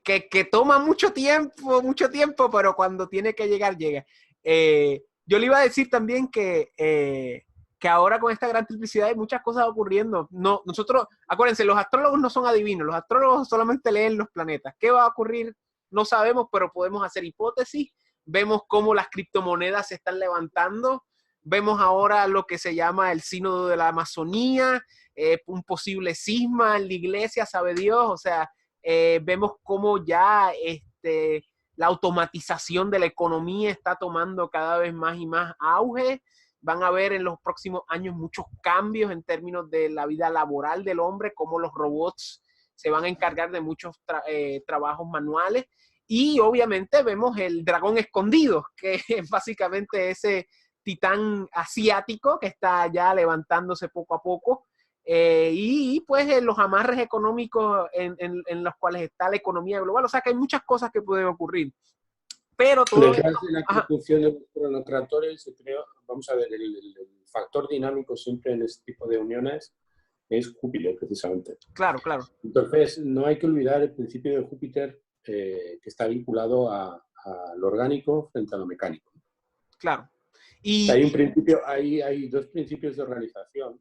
que toma mucho tiempo, pero cuando tiene que llegar, llega. Yo le iba a decir también que ahora con esta gran triplicidad hay muchas cosas ocurriendo. Nosotros, acuérdense, los astrólogos no son adivinos, los astrólogos solamente leen los planetas. ¿Qué va a ocurrir? No sabemos, pero podemos hacer hipótesis. Vemos cómo las criptomonedas se están levantando. Vemos ahora lo que se llama el sínodo de la Amazonía, un posible cisma en la iglesia, sabe Dios. O sea, vemos cómo ya la automatización de la economía está tomando cada vez más y más auge. Van a haber en los próximos años muchos cambios en términos de la vida laboral del hombre, cómo los robots se van a encargar de muchos trabajos manuales. Y obviamente vemos el dragón escondido, que es básicamente ese titán asiático que está ya levantándose poco a poco. Y pues los amarres económicos en los cuales está la economía global. O sea que hay muchas cosas que pueden ocurrir. Pero todo Detrás esto... de la Ajá, conjunción de los cronotractores, creo, vamos a ver, el factor dinámico siempre en este tipo de uniones es Júpiter, precisamente. claro, claro. Entonces, no hay que olvidar el principio de Júpiter que está vinculado a lo orgánico frente a lo mecánico. Claro. O sea, hay dos principios de organización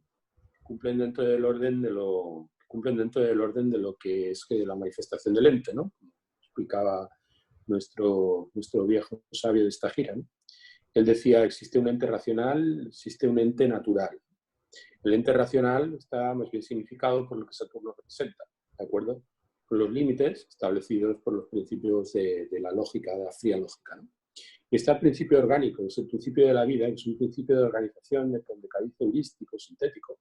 que cumplen dentro del orden de lo que es la manifestación del ente, ¿no? Como explicaba nuestro viejo sabio de esta gira, ¿no? Él decía, existe un ente racional, existe un ente natural. El ente racional está más bien significado por lo que Saturno representa, ¿de acuerdo? Con los límites establecidos por los principios de la lógica, de la fría lógica, ¿no? Y está el principio orgánico, es el principio de la vida, que es un principio de organización de caliz heurístico, sintético,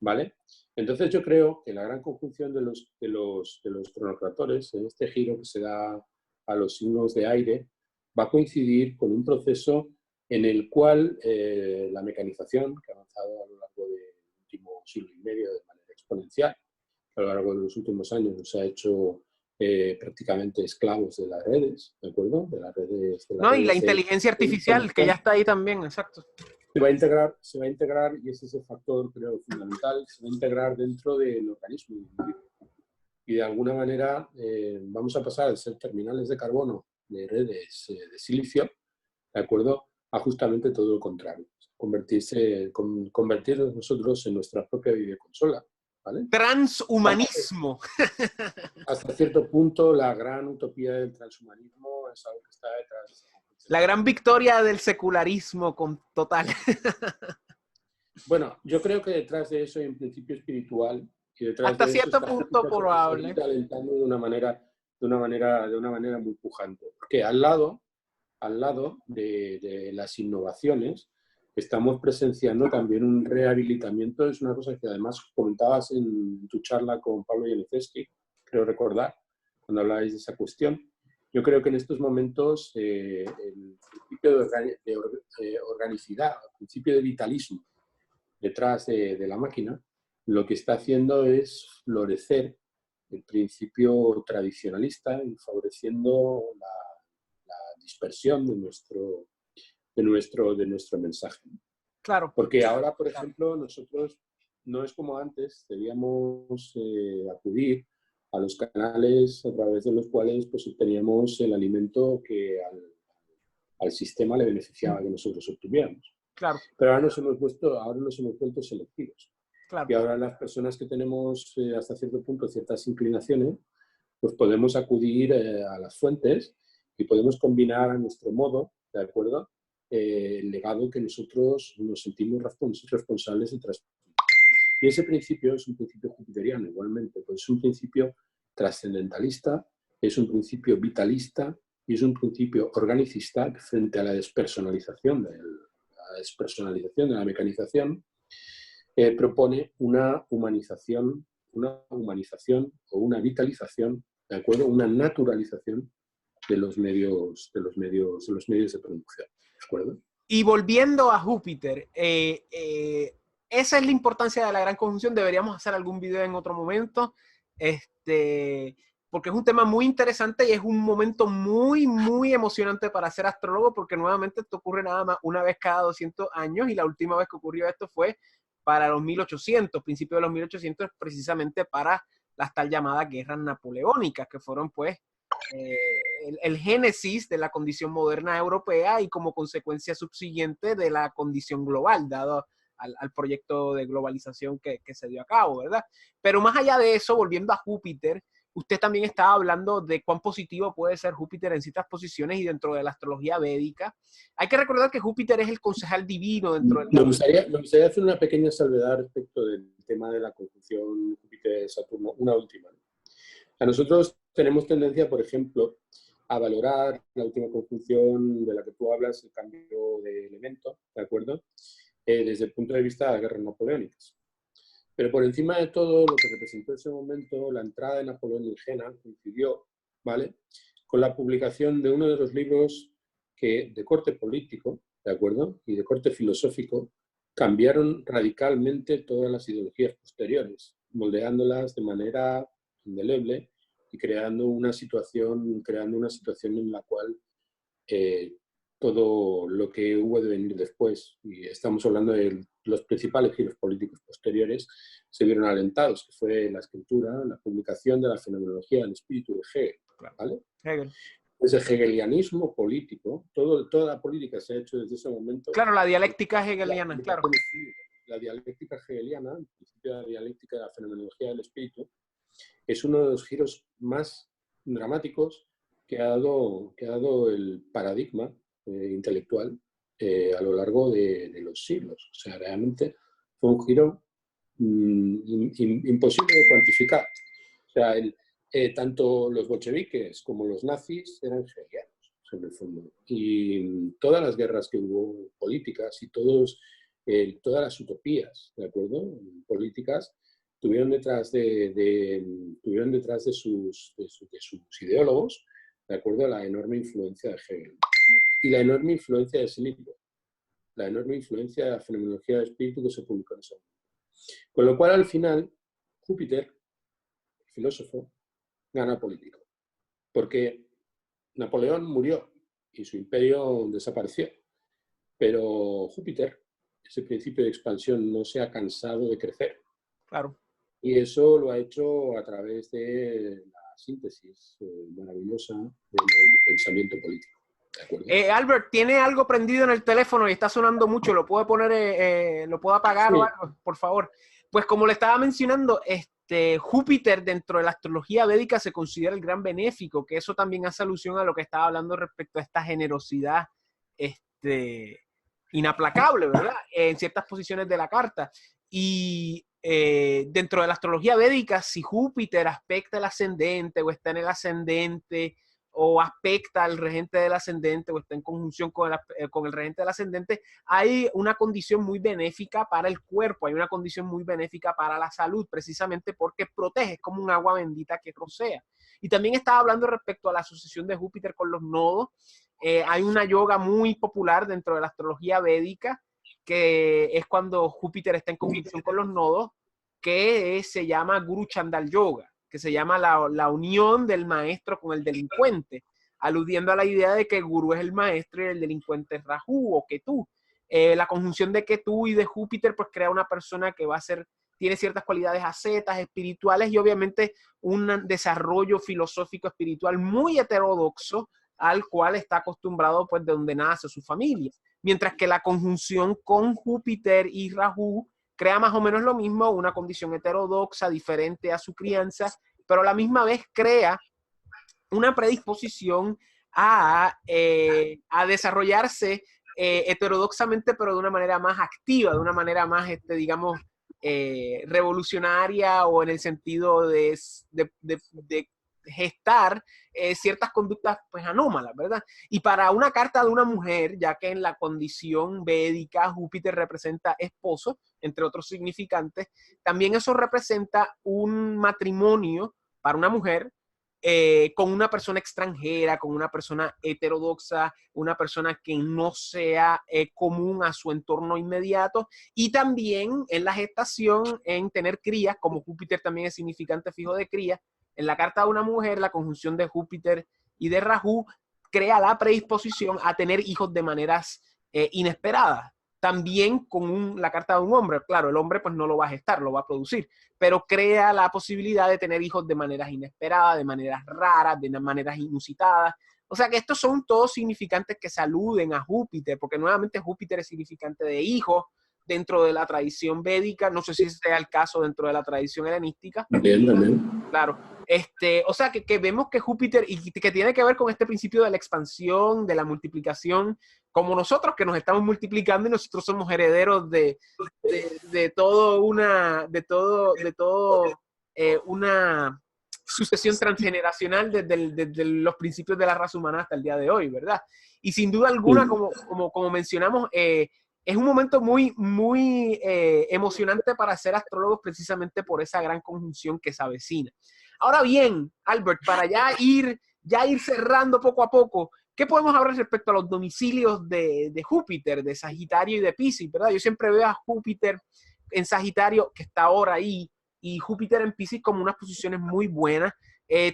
¿vale? Entonces yo creo que la gran conjunción de los cronocratores, en este giro que se da a los signos de aire, va a coincidir con un proceso en el cual la mecanización, que ha avanzado a lo largo del último siglo y medio de manera exponencial, a lo largo de los últimos años nos ha hecho prácticamente esclavos de las redes, ¿de acuerdo? De las redes, No, y la de inteligencia artificial, que ya información. está ahí también, exacto. Se va a integrar, y ese es el factor, creo, fundamental, se va a integrar dentro del organismo. Y de alguna manera vamos a pasar de ser terminales de carbono de redes de silicio, ¿de acuerdo? A justamente todo lo contrario. Convertirnos nosotros en nuestra propia videoconsola, ¿vale? Transhumanismo. Hasta cierto punto, la gran utopía del transhumanismo es algo que está detrás de esa concepción. La gran victoria del secularismo con total. Bueno, yo creo que detrás de eso hay un principio espiritual y detrás Hasta de eso cierto está punto Júpiter que se probable. está alentando de una manera muy pujante. Porque al lado de las innovaciones, estamos presenciando también un rehabilitamiento. Es una cosa que además comentabas en tu charla con Pablo Yaniszewski, creo recordar, cuando hablabais de esa cuestión. Yo creo que en estos momentos el principio de organicidad, el principio de vitalismo detrás de la máquina, lo que está haciendo es florecer el principio tradicionalista y favoreciendo la dispersión de nuestro mensaje. Claro. Porque ahora, por ejemplo, nosotros no es como antes, debíamos acudir a los canales a través de los cuales pues, obteníamos el alimento que al sistema le beneficiaba que nosotros obtuviéramos. Claro. Pero ahora nos hemos vuelto selectivos. Claro. Y ahora las personas que tenemos hasta cierto punto ciertas inclinaciones, pues podemos acudir a las fuentes y podemos combinar a nuestro modo, ¿de acuerdo? El legado que nosotros nos sentimos responsables de transmitir. Y ese principio es un principio jupiteriano igualmente, pues es un principio trascendentalista, es un principio vitalista y es un principio organicista frente a la despersonalización de la mecanización. Propone una humanización o una vitalización, ¿de acuerdo? Una naturalización de los medios de producción, ¿de acuerdo? Y volviendo a Júpiter, esa es la importancia de la gran conjunción. Deberíamos hacer algún video en otro momento, porque es un tema muy interesante y es un momento muy, muy emocionante para ser astrólogo, porque nuevamente esto ocurre nada más una vez cada 200 años y la última vez que ocurrió esto fue para los 1800, principios de los 1800, precisamente para las tal llamadas guerras napoleónicas, que fueron pues el génesis de la condición moderna europea y como consecuencia subsiguiente de la condición global, dado al proyecto de globalización que se dio a cabo, ¿verdad? Pero más allá de eso, volviendo a Júpiter, usted también estaba hablando de cuán positivo puede ser Júpiter en ciertas posiciones y dentro de la astrología védica. Hay que recordar que Júpiter es el concejal divino dentro del... Me gustaría hacer una pequeña salvedad respecto del tema de la conjunción Júpiter-Saturno, una última. A nosotros tenemos tendencia, por ejemplo, a valorar la última conjunción de la que tú hablas, el cambio de elemento, ¿de acuerdo? Desde el punto de vista de las guerras napoleónicas. Pero por encima de todo, lo que representó en ese momento la entrada de Napoleón en Jena coincidió, ¿vale?, con la publicación de uno de los libros de corte político, ¿de acuerdo? Y de corte filosófico, cambiaron radicalmente todas las ideologías posteriores, moldeándolas de manera indeleble y creando una situación en la cual todo lo que hubo de venir después, y estamos hablando de los principales giros políticos posteriores, se vieron alentados, que fue la escritura, la publicación de la fenomenología del espíritu de Hegel, ¿vale? Hegel. Ese hegelianismo político, toda la política se ha hecho desde ese momento. Claro, la dialéctica hegeliana, claro. La dialéctica hegeliana, el principio de la dialéctica de la fenomenología del espíritu, es uno de los giros más dramáticos que ha dado el paradigma intelectual a lo largo de los siglos. O sea, realmente fue un giro imposible de cuantificar. O sea, tanto los bolcheviques como los nazis eran hegelianos, en el fondo. Y todas las guerras que hubo políticas y todas las utopías, ¿de acuerdo? Políticas, tuvieron detrás de sus ideólogos, ¿de acuerdo?, la enorme influencia de Hegel y la enorme influencia de ese libro, la enorme influencia de la fenomenología del espíritu que se publicó en ese momento. Con lo cual, al final, Júpiter, el filósofo, gana político, porque Napoleón murió y su imperio desapareció, pero Júpiter, ese principio de expansión, no se ha cansado de crecer. Claro. Y eso lo ha hecho a través de la síntesis maravillosa del pensamiento político. Albert, ¿tiene algo prendido en el teléfono y está sonando mucho? ¿Lo puede poner, lo puedo apagar sí, o algo? Por favor. Pues como le estaba mencionando, Júpiter dentro de la astrología védica se considera el gran benéfico, que eso también hace alusión a lo que estaba hablando respecto a esta generosidad inaplacable, ¿verdad? En ciertas posiciones de la carta. Y dentro de la astrología védica, si Júpiter aspecta el ascendente o está en el ascendente o aspecta al regente del ascendente o está en conjunción con el regente del ascendente, hay una condición muy benéfica para el cuerpo, hay una condición muy benéfica para la salud, precisamente porque protege, es como un agua bendita que rocea. Y también estaba hablando respecto a la asociación de Júpiter con los nodos. Hay una yoga muy popular dentro de la astrología védica, que es cuando Júpiter está en conjunción con los nodos, que se llama Guru Chandal Yoga, que se llama la unión del maestro con el delincuente, aludiendo a la idea de que el gurú es el maestro y el delincuente es Rahu o Ketú. La conjunción de Ketú y de Júpiter pues crea una persona que tiene ciertas cualidades ascetas, espirituales y obviamente un desarrollo filosófico espiritual muy heterodoxo al cual está acostumbrado pues de donde nace su familia. Mientras que la conjunción con Júpiter y Rahu crea más o menos lo mismo, una condición heterodoxa, diferente a su crianza, pero a la misma vez crea una predisposición a desarrollarse heterodoxamente, pero de una manera más activa, de una manera más, digamos, revolucionaria o en el sentido de gestar ciertas conductas pues anómalas, ¿verdad? Y para una carta de una mujer, ya que en la condición védica Júpiter representa esposo, entre otros significantes, también eso representa un matrimonio para una mujer con una persona extranjera, con una persona heterodoxa, una persona que no sea común a su entorno inmediato, y también en la gestación, en tener crías, como Júpiter también es significante fijo de cría. En la carta de una mujer, la conjunción de Júpiter y de Rahu crea la predisposición a tener hijos de maneras inesperadas. También con la carta de un hombre, claro, el hombre pues no lo va a gestar, lo va a producir, pero crea la posibilidad de tener hijos de maneras inesperadas, de maneras raras, de maneras inusitadas. O sea que estos son todos significantes que se aluden a Júpiter, porque nuevamente Júpiter es significante de hijos dentro de la tradición védica, no sé si sea el caso dentro de la tradición helenística. También. Claro. O sea, que vemos que Júpiter, y que tiene que ver con este principio de la expansión, de la multiplicación, como nosotros que nos estamos multiplicando y nosotros somos herederos de todo una sucesión transgeneracional desde los principios de la raza humana hasta el día de hoy, ¿verdad? Y sin duda alguna, como mencionamos, es un momento muy, muy emocionante para ser astrólogos precisamente por esa gran conjunción que se avecina. Ahora bien, Albert, para ya ir cerrando poco a poco, ¿Qué podemos hablar respecto a los domicilios de Júpiter, de Sagitario y de Piscis, ¿verdad? Yo siempre veo a Júpiter en Sagitario, que está ahora ahí, y Júpiter en Piscis como unas posiciones muy buenas.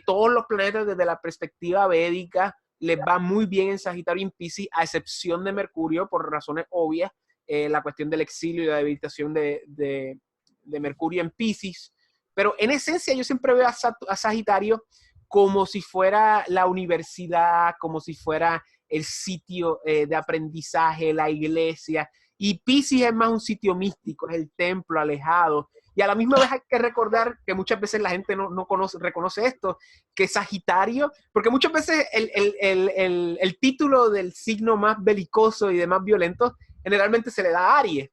Todos los planetas desde la perspectiva védica les va muy bien en Sagitario y en Piscis, a excepción de Mercurio, por razones obvias, la cuestión del exilio y la debilitación de Mercurio en Piscis. Pero en esencia yo siempre veo a Sagitario como si fuera la universidad, como si fuera el sitio de aprendizaje, la iglesia. Y Piscis es más un sitio místico, es el templo alejado. Y a la misma vez hay que recordar que muchas veces la gente no reconoce esto, que Sagitario, porque muchas veces el título del signo más belicoso y de más violento generalmente se le da a Aries.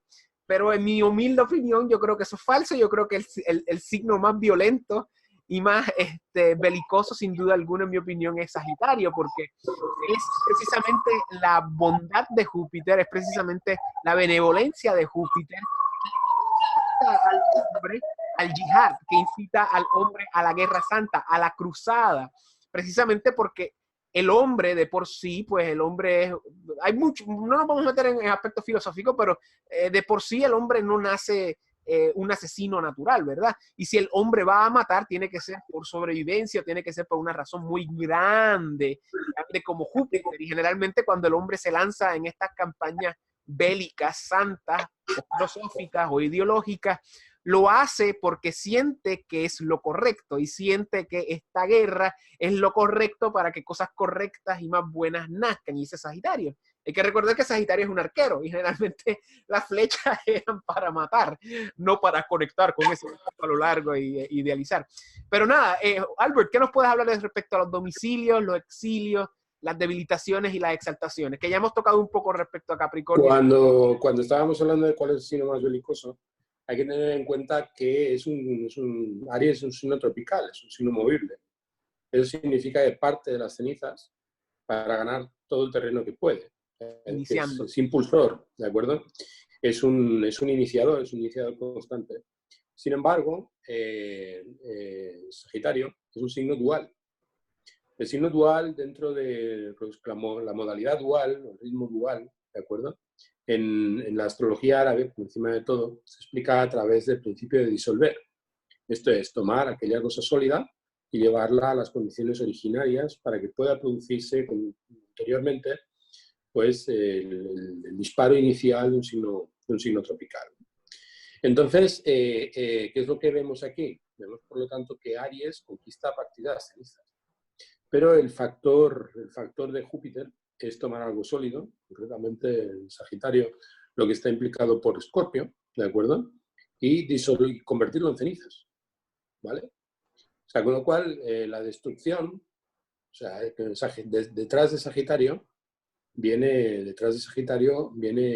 Pero en mi humilde opinión, yo creo que eso es falso. Yo creo que el signo más violento y más belicoso, sin duda alguna, en mi opinión, es Sagitario, porque es precisamente la bondad de Júpiter, es precisamente la benevolencia de Júpiter que incita al hombre al yihad, que incita al hombre a la guerra santa, a la cruzada, precisamente porque el hombre de por sí, pues el hombre es, hay mucho, no nos vamos a meter en aspectos filosóficos, pero de por sí el hombre no nace un asesino natural, ¿verdad? Y si el hombre va a matar, tiene que ser por sobrevivencia, tiene que ser por una razón muy grande, grande como Júpiter. Y generalmente cuando el hombre se lanza en estas campañas bélicas, santas, o filosóficas o ideológicas, lo hace porque siente que es lo correcto y siente que esta guerra es lo correcto para que cosas correctas y más buenas nazcan. Y ese Sagitario. Hay que recordar que Sagitario es un arquero y generalmente las flechas eran para matar, no para conectar con ese a lo largo y idealizar. Pero nada, Albert, ¿qué nos puedes hablar respecto a los domicilios, los exilios, las debilitaciones y las exaltaciones? Que ya hemos tocado un poco respecto a Capricornio. Cuando estábamos hablando de cuál es el signo más belicoso, hay que tener en cuenta que Aries es un signo tropical, es un signo movible. Eso significa que parte de las cenizas para ganar todo el terreno que puede. Iniciando. Es impulsor, ¿de acuerdo? Es un iniciador constante. Sin embargo, Sagitario es un signo dual. El signo dual dentro de pues, la modalidad dual, el ritmo dual, ¿de acuerdo? En la astrología árabe, por encima de todo, se explica a través del principio de disolver. Esto es tomar aquella cosa sólida y llevarla a las condiciones originarias para que pueda producirse anteriormente pues, el disparo inicial de un signo tropical. Entonces, ¿qué es lo que vemos aquí? Vemos, por lo tanto, que Aries conquista a partir de las cenizas. Pero el factor de Júpiter es tomar algo sólido, concretamente el Sagitario, lo que está implicado por Escorpio, ¿de acuerdo? Y convertirlo en cenizas, ¿vale? O sea, con lo cual, la destrucción, o sea, detrás de Sagitario viene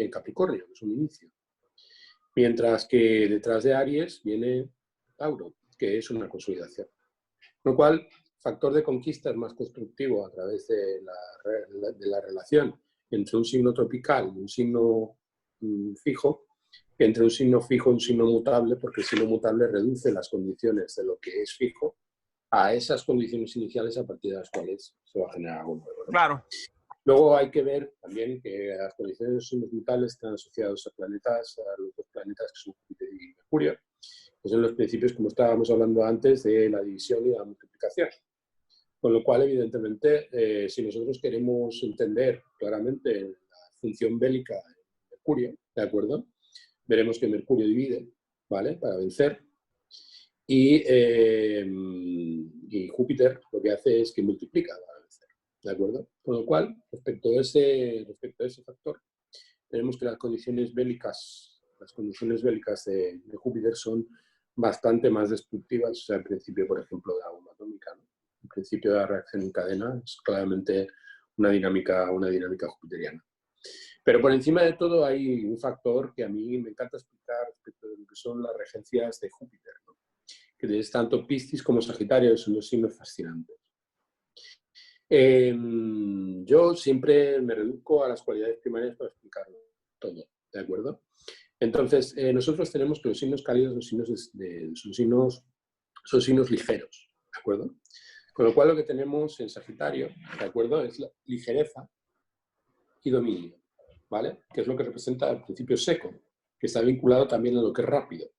Capricornio, que es un inicio. Mientras que detrás de Aries viene Tauro, que es una consolidación. Con lo cual, factor de conquista es más constructivo a través de la relación entre un signo tropical y un signo fijo, que entre un signo fijo y un signo mutable, porque el signo mutable reduce las condiciones de lo que es fijo a esas condiciones iniciales a partir de las cuales se va a generar algo nuevo, ¿no? Claro. Luego hay que ver también que las condiciones de los signos mutables están asociados a los dos planetas que son Júpiter y Mercurio, que son los principios, como estábamos hablando antes, de la división y la multiplicación. Con lo cual, evidentemente, si nosotros queremos entender claramente la función bélica de Mercurio, ¿de acuerdo? Veremos que Mercurio divide, ¿vale? Para vencer. Y Júpiter lo que hace es que multiplica para vencer, ¿de acuerdo? Con lo cual, respecto a ese factor, tenemos que las condiciones bélicas de Júpiter son bastante más destructivas. O sea, el principio, por ejemplo, de la bomba atómica, ¿no? El principio de la reacción en cadena es claramente una dinámica jupiteriana. Pero por encima de todo hay un factor que a mí me encanta explicar respecto de lo que son las regencias de Júpiter, ¿no? Que es tanto Piscis como Sagitario, son dos signos fascinantes. Yo siempre me reduzco a las cualidades primarias para explicarlo todo, ¿de acuerdo? Entonces, nosotros tenemos que los signos cálidos son signos ligeros, ¿de acuerdo? Con lo cual lo que tenemos en Sagitario, ¿de acuerdo? Es la ligereza y dominio, ¿vale? Que es lo que representa el principio seco, que está vinculado también a lo que es rápido.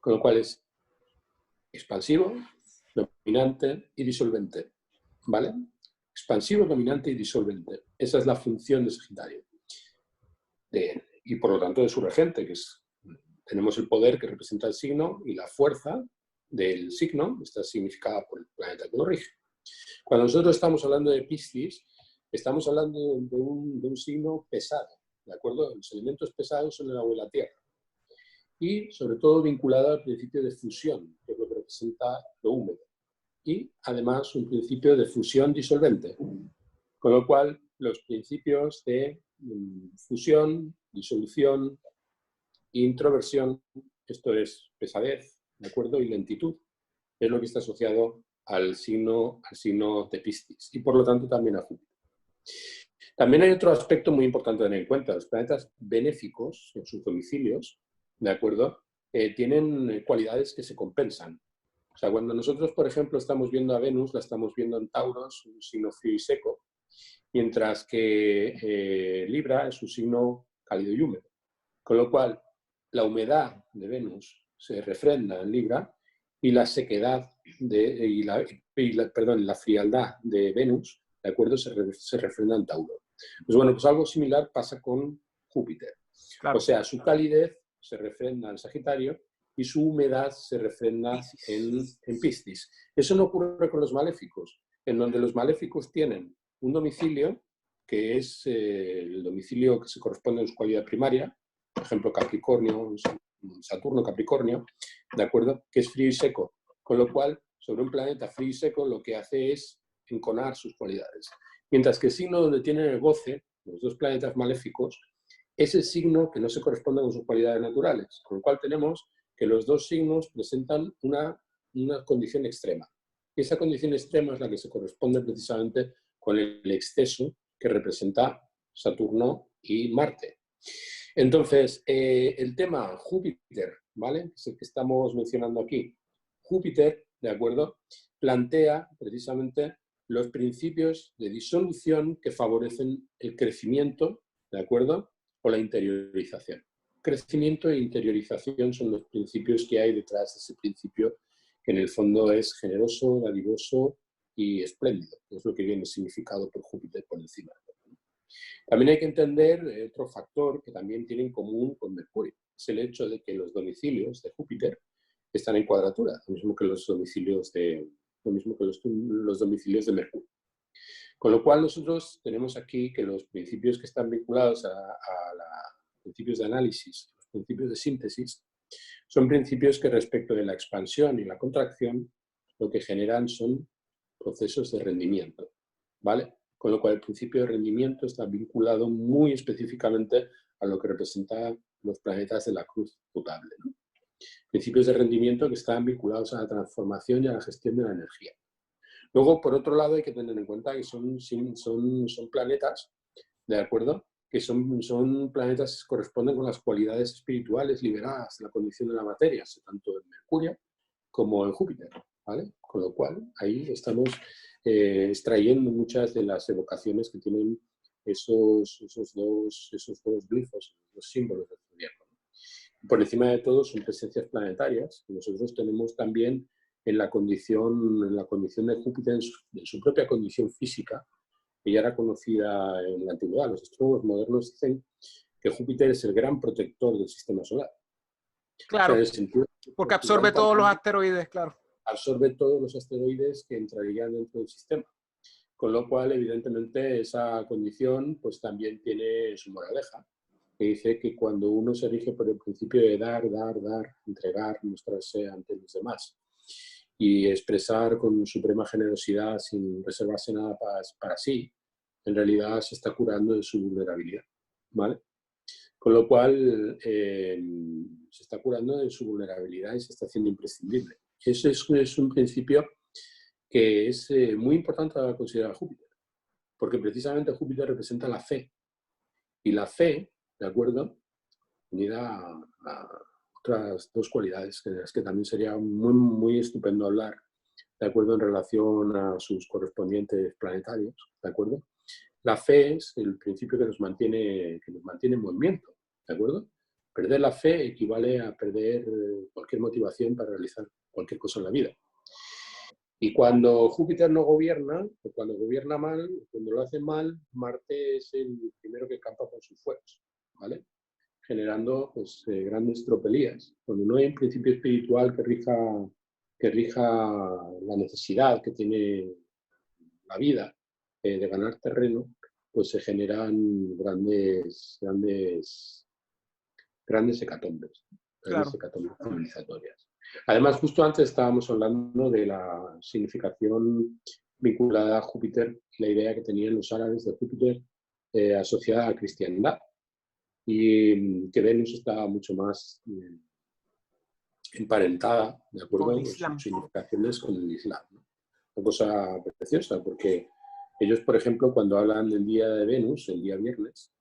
Con lo cual es expansivo, dominante y disolvente, ¿vale? Expansivo, dominante y disolvente. Esa es la función de Sagitario. Y por lo tanto de su regente, que es, tenemos el poder que representa el signo y la fuerza del signo, está significada por el planeta que lo rige. Cuando nosotros estamos hablando de Piscis, estamos hablando de un signo pesado, ¿de acuerdo? Los elementos pesados son el agua y la tierra. Y sobre todo vinculado al principio de fusión, que es lo que representa lo húmedo. Y además un principio de fusión disolvente. Con lo cual, los principios de fusión, disolución, introversión, esto es pesadez, ¿de acuerdo? Y lentitud, es lo que está asociado al signo de Piscis y por lo tanto también a Júpiter. También hay otro aspecto muy importante a tener en cuenta. Los planetas benéficos en sus domicilios, ¿de acuerdo? Tienen cualidades que se compensan. O sea, cuando nosotros, por ejemplo, estamos viendo a Venus, la estamos viendo en Tauros, un signo frío y seco, mientras que Libra es un signo cálido y húmedo. Con lo cual, la humedad de Venus se refrenda en Libra y la sequedad la frialdad de Venus, ¿de acuerdo?, se refrenda en Tauro. Pues bueno, pues algo similar pasa con Júpiter. Claro. O sea, su calidez se refrenda en Sagitario y su humedad se refrenda en Piscis. Eso no ocurre con los maléficos, en donde los maléficos tienen un domicilio que es el domicilio que se corresponde a su cualidad primaria, por ejemplo, Capricornio, Saturno, Capricornio, ¿de acuerdo?, que es frío y seco, con lo cual, sobre un planeta frío y seco, lo que hace es enconar sus cualidades. Mientras que el signo donde tienen el goce, los dos planetas maléficos, es el signo que no se corresponde con sus cualidades naturales, con lo cual tenemos que los dos signos presentan una condición extrema. Y esa condición extrema es la que se corresponde precisamente con el exceso que representa Saturno y Marte. Entonces, el tema Júpiter, ¿vale? Es el que estamos mencionando aquí. Júpiter, ¿de acuerdo?, plantea precisamente los principios de disolución que favorecen el crecimiento, ¿de acuerdo?, o la interiorización. Crecimiento e interiorización son los principios que hay detrás de ese principio, que en el fondo es generoso, dadivoso y espléndido, que es lo que viene significado por Júpiter por encima. También hay que entender otro factor que también tiene en común con Mercurio, es el hecho de que los domicilios de Júpiter están en cuadratura, lo mismo que los domicilios de Mercurio. Con lo cual nosotros tenemos aquí que los principios que están vinculados a principios de análisis, los principios de síntesis, son principios que respecto de la expansión y la contracción lo que generan son procesos de rendimiento, ¿vale? Con lo cual el principio de rendimiento está vinculado muy específicamente a lo que representan los planetas de la cruz mutable, ¿no? Principios de rendimiento que están vinculados a la transformación y a la gestión de la energía. Luego, por otro lado, hay que tener en cuenta que son planetas, ¿de acuerdo?, que son planetas que corresponden con las cualidades espirituales liberadas de la condición de la materia, tanto en Mercurio como en Júpiter, ¿vale? Con lo cual, ahí estamos extrayendo muchas de las evocaciones que tienen esos dos glifos, los símbolos del zodiaco. Por encima de todo, son presencias planetarias que nosotros tenemos también en la condición de Júpiter, en su propia condición física, que ya era conocida en la antigüedad. Los astrólogos modernos dicen que Júpiter es el gran protector del sistema solar. Claro, o sea, porque absorbe todos los asteroides, claro. Absorbe todos los asteroides que entrarían dentro del sistema. Con lo cual, evidentemente, esa condición pues también tiene su moraleja, que dice que cuando uno se rige por el principio de dar, entregar, mostrarse ante los demás y expresar con suprema generosidad sin reservarse nada para sí, en realidad se está curando de su vulnerabilidad, ¿vale? Con lo cual, se está curando de su vulnerabilidad y se está haciendo imprescindible. Ese es un principio que es muy importante a considerar Júpiter, porque precisamente Júpiter representa la fe. Y la fe, ¿de acuerdo?, unida a otras dos cualidades, de las que también sería muy, muy estupendo hablar, ¿de acuerdo? En relación a sus correspondientes planetarios, ¿de acuerdo? La fe es el principio que nos mantiene en movimiento, ¿de acuerdo? Perder la fe equivale a perder cualquier motivación para realizar cualquier cosa en la vida. Y cuando Júpiter no gobierna, o cuando gobierna mal, cuando lo hace mal, Marte es el primero que campa con sus fuerzas, ¿vale? Generando pues, grandes tropelías. Cuando no hay un principio espiritual que rija la necesidad que tiene la vida de ganar terreno, pues se generan grandes hecatombes Claro. civilizatorias. Además, justo antes estábamos hablando de la significación vinculada a Júpiter, la idea que tenían los árabes de Júpiter asociada a la cristiandad, y que Venus está mucho más emparentada, de acuerdo Con el con sus Islam. significaciones con el Islam, ¿no? Una cosa preciosa, porque ellos, por ejemplo, cuando hablan del día de Venus, el día viernes,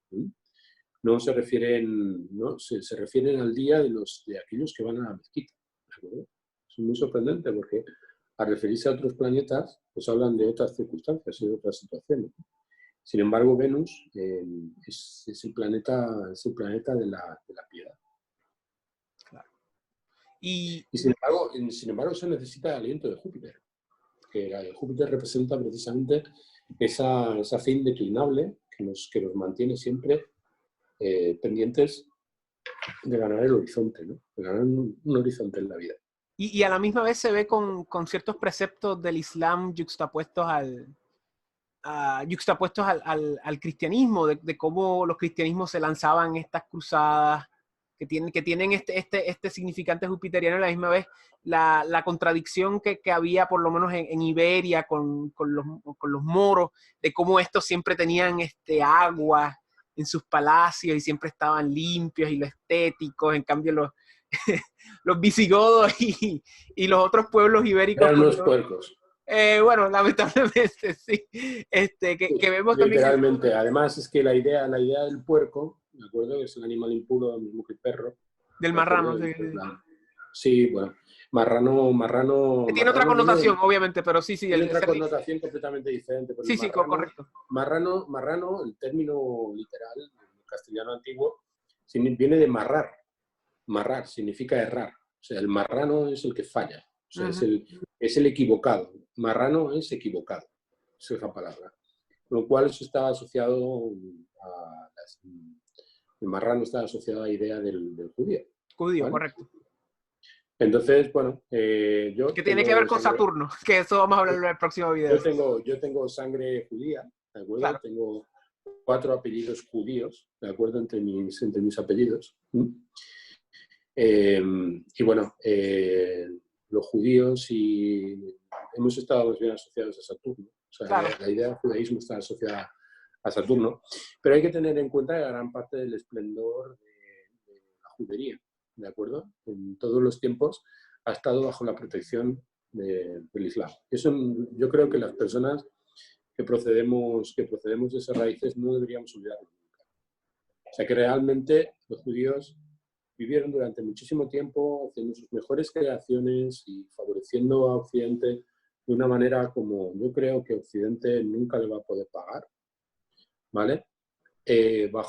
no se refieren, ¿no? Se refieren al día de aquellos que van a la mezquita, ¿de acuerdo? Es muy sorprendente porque al referirse a otros planetas, pues hablan de otras circunstancias y de otras situaciones. Sin embargo, Venus es el planeta de la piedad. Claro. Y Sin embargo, se necesita el aliento de Júpiter, que Júpiter representa precisamente esa fe indeclinable que nos mantiene siempre pendientes de ganar el horizonte, ¿no? De ganar un horizonte en la vida. y a la misma vez se ve con ciertos preceptos del Islam juxtapuestos al cristianismo, de cómo los cristianismos se lanzaban estas cruzadas que tienen este significante jupiteriano, y a la misma vez la contradicción que había por lo menos en Iberia con los moros, de cómo estos siempre tenían agua en sus palacios y siempre estaban limpios y lo estéticos, en cambio los visigodos y los otros pueblos ibéricos eran unos puercos. Bueno, lamentablemente sí. Que vemos también. Literalmente. Además, es que la idea del puerco, ¿de acuerdo? Es el animal impuro, lo mismo que el perro. Del marrano, sí. Sí, bueno. Marrano. Que tiene otra connotación, obviamente, pero sí. Tiene otra connotación completamente diferente. Sí, correcto. Marrano, el término literal, en castellano antiguo, viene de marrar. Marrar significa errar. O sea, el marrano es el que falla. O sea, es el equivocado. Marrano es equivocado. Esa es la palabra. Con lo cual eso está asociado el marrano está asociado a la idea del judío. Judío, ¿vale? Correcto. Entonces, bueno, yo... Que tiene que ver con Saturno, que eso vamos a hablar en el próximo video. Yo tengo sangre judía, ¿de acuerdo? Claro. Tengo 4 apellidos judíos, ¿de acuerdo? Entre mis apellidos. Y bueno, los judíos hemos estado más bien asociados a Saturno. O sea, claro. La idea del judaísmo está asociada a Saturno. Pero hay que tener en cuenta que gran parte del esplendor de la judería, ¿de acuerdo? En todos los tiempos ha estado bajo la protección del Islam. Eso yo creo que las personas que procedemos de esas raíces no deberíamos olvidarlo nunca. O sea, que realmente los judíos vivieron durante muchísimo tiempo haciendo sus mejores creaciones y favoreciendo a Occidente de una manera como yo creo que Occidente nunca le va a poder pagar, ¿vale?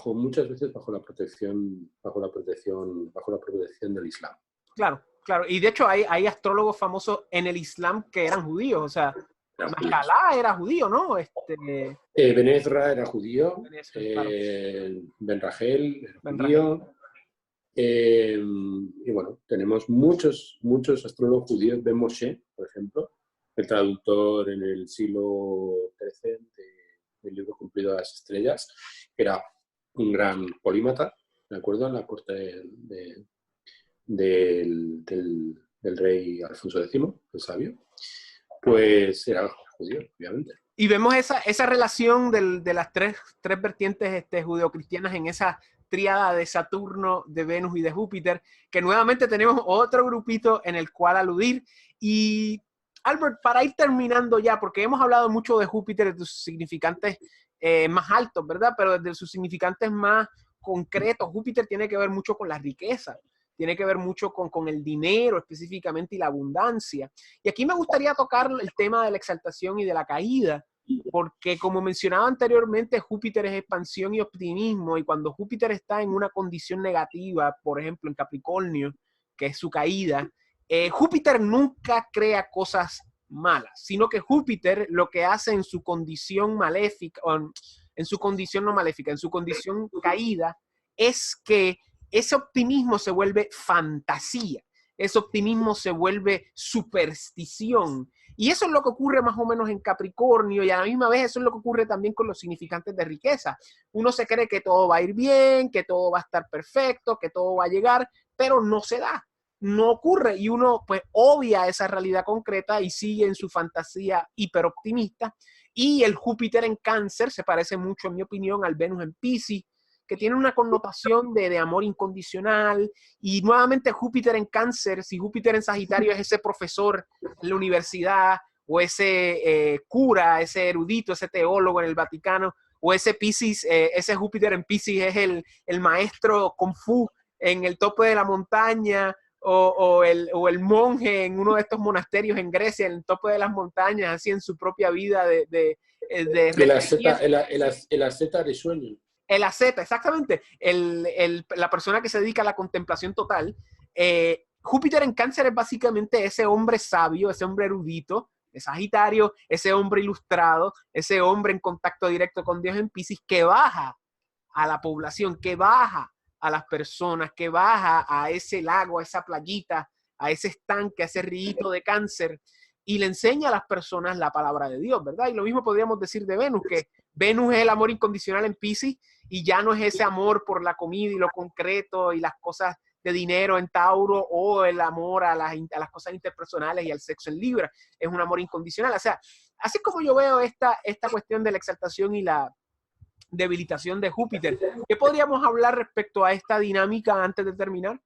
Muchas veces bajo la protección del Islam. Claro. Y de hecho hay astrólogos famosos en el Islam que eran judíos, o sea, Mahalá era judío, ¿no? Ben Ezra era judío, claro. Ben Rachel era judío. Y bueno, tenemos muchos astrólogos judíos. Ben Moshe, por ejemplo, el traductor en el siglo XIII del libro Cumplido de las Estrellas, que era un gran polímata, ¿de acuerdo? En la corte del rey Alfonso X, el sabio, pues era judío, obviamente. Y vemos esa relación de las tres vertientes judeocristianas en esa tríada de Saturno, de Venus y de Júpiter, que nuevamente tenemos otro grupito en el cual aludir. Y Albert, para ir terminando ya, porque hemos hablado mucho de Júpiter, de sus significantes más altos, ¿verdad? Pero desde sus significantes más concretos, Júpiter tiene que ver mucho con la riqueza. tiene que ver mucho con el dinero específicamente y la abundancia. Y aquí me gustaría tocar el tema de la exaltación y de la caída, porque como mencionaba anteriormente, Júpiter es expansión y optimismo, y cuando Júpiter está en una condición negativa, por ejemplo en Capricornio, que es su caída, Júpiter nunca crea cosas malas, sino que Júpiter lo que hace en su condición maléfica, en su condición no maléfica, en su condición caída, es que ese optimismo se vuelve fantasía, ese optimismo se vuelve superstición. Y eso es lo que ocurre más o menos en Capricornio, y a la misma vez eso es lo que ocurre también con los significantes de riqueza. Uno se cree que todo va a ir bien, que todo va a estar perfecto, que todo va a llegar, pero no se da, no ocurre, y uno pues obvia esa realidad concreta y sigue en su fantasía hiperoptimista. Y el Júpiter en Cáncer se parece mucho, en mi opinión, al Venus en Piscis, que tiene una connotación de amor incondicional. Y nuevamente Júpiter en Cáncer, si Júpiter en Sagitario es ese profesor en la universidad, o ese cura, ese erudito, ese teólogo en el Vaticano, o ese Piscis, ese Júpiter en Piscis es el maestro Kung Fu en el tope de la montaña, o el monje en uno de estos monasterios en Grecia, en el tope de las montañas, así en su propia vida de el asceta de sueño. El asceta, exactamente. La persona que se dedica a la contemplación total. Júpiter en Cáncer es básicamente ese hombre sabio, ese hombre erudito, de Sagitario, ese hombre ilustrado, ese hombre en contacto directo con Dios en Piscis, que baja a la población, que baja a las personas, que baja a ese lago, a esa playita, a ese estanque, a ese río de Cáncer, y le enseña a las personas la palabra de Dios, ¿verdad? Y lo mismo podríamos decir de Venus, que Venus es el amor incondicional en Piscis, y ya no es ese amor por la comida y lo concreto y las cosas de dinero en Tauro, o el amor a las cosas interpersonales y al sexo en Libra. Es un amor incondicional. O sea, así como yo veo esta cuestión de la exaltación y la debilitación de Júpiter, ¿qué podríamos hablar respecto a esta dinámica antes de terminar?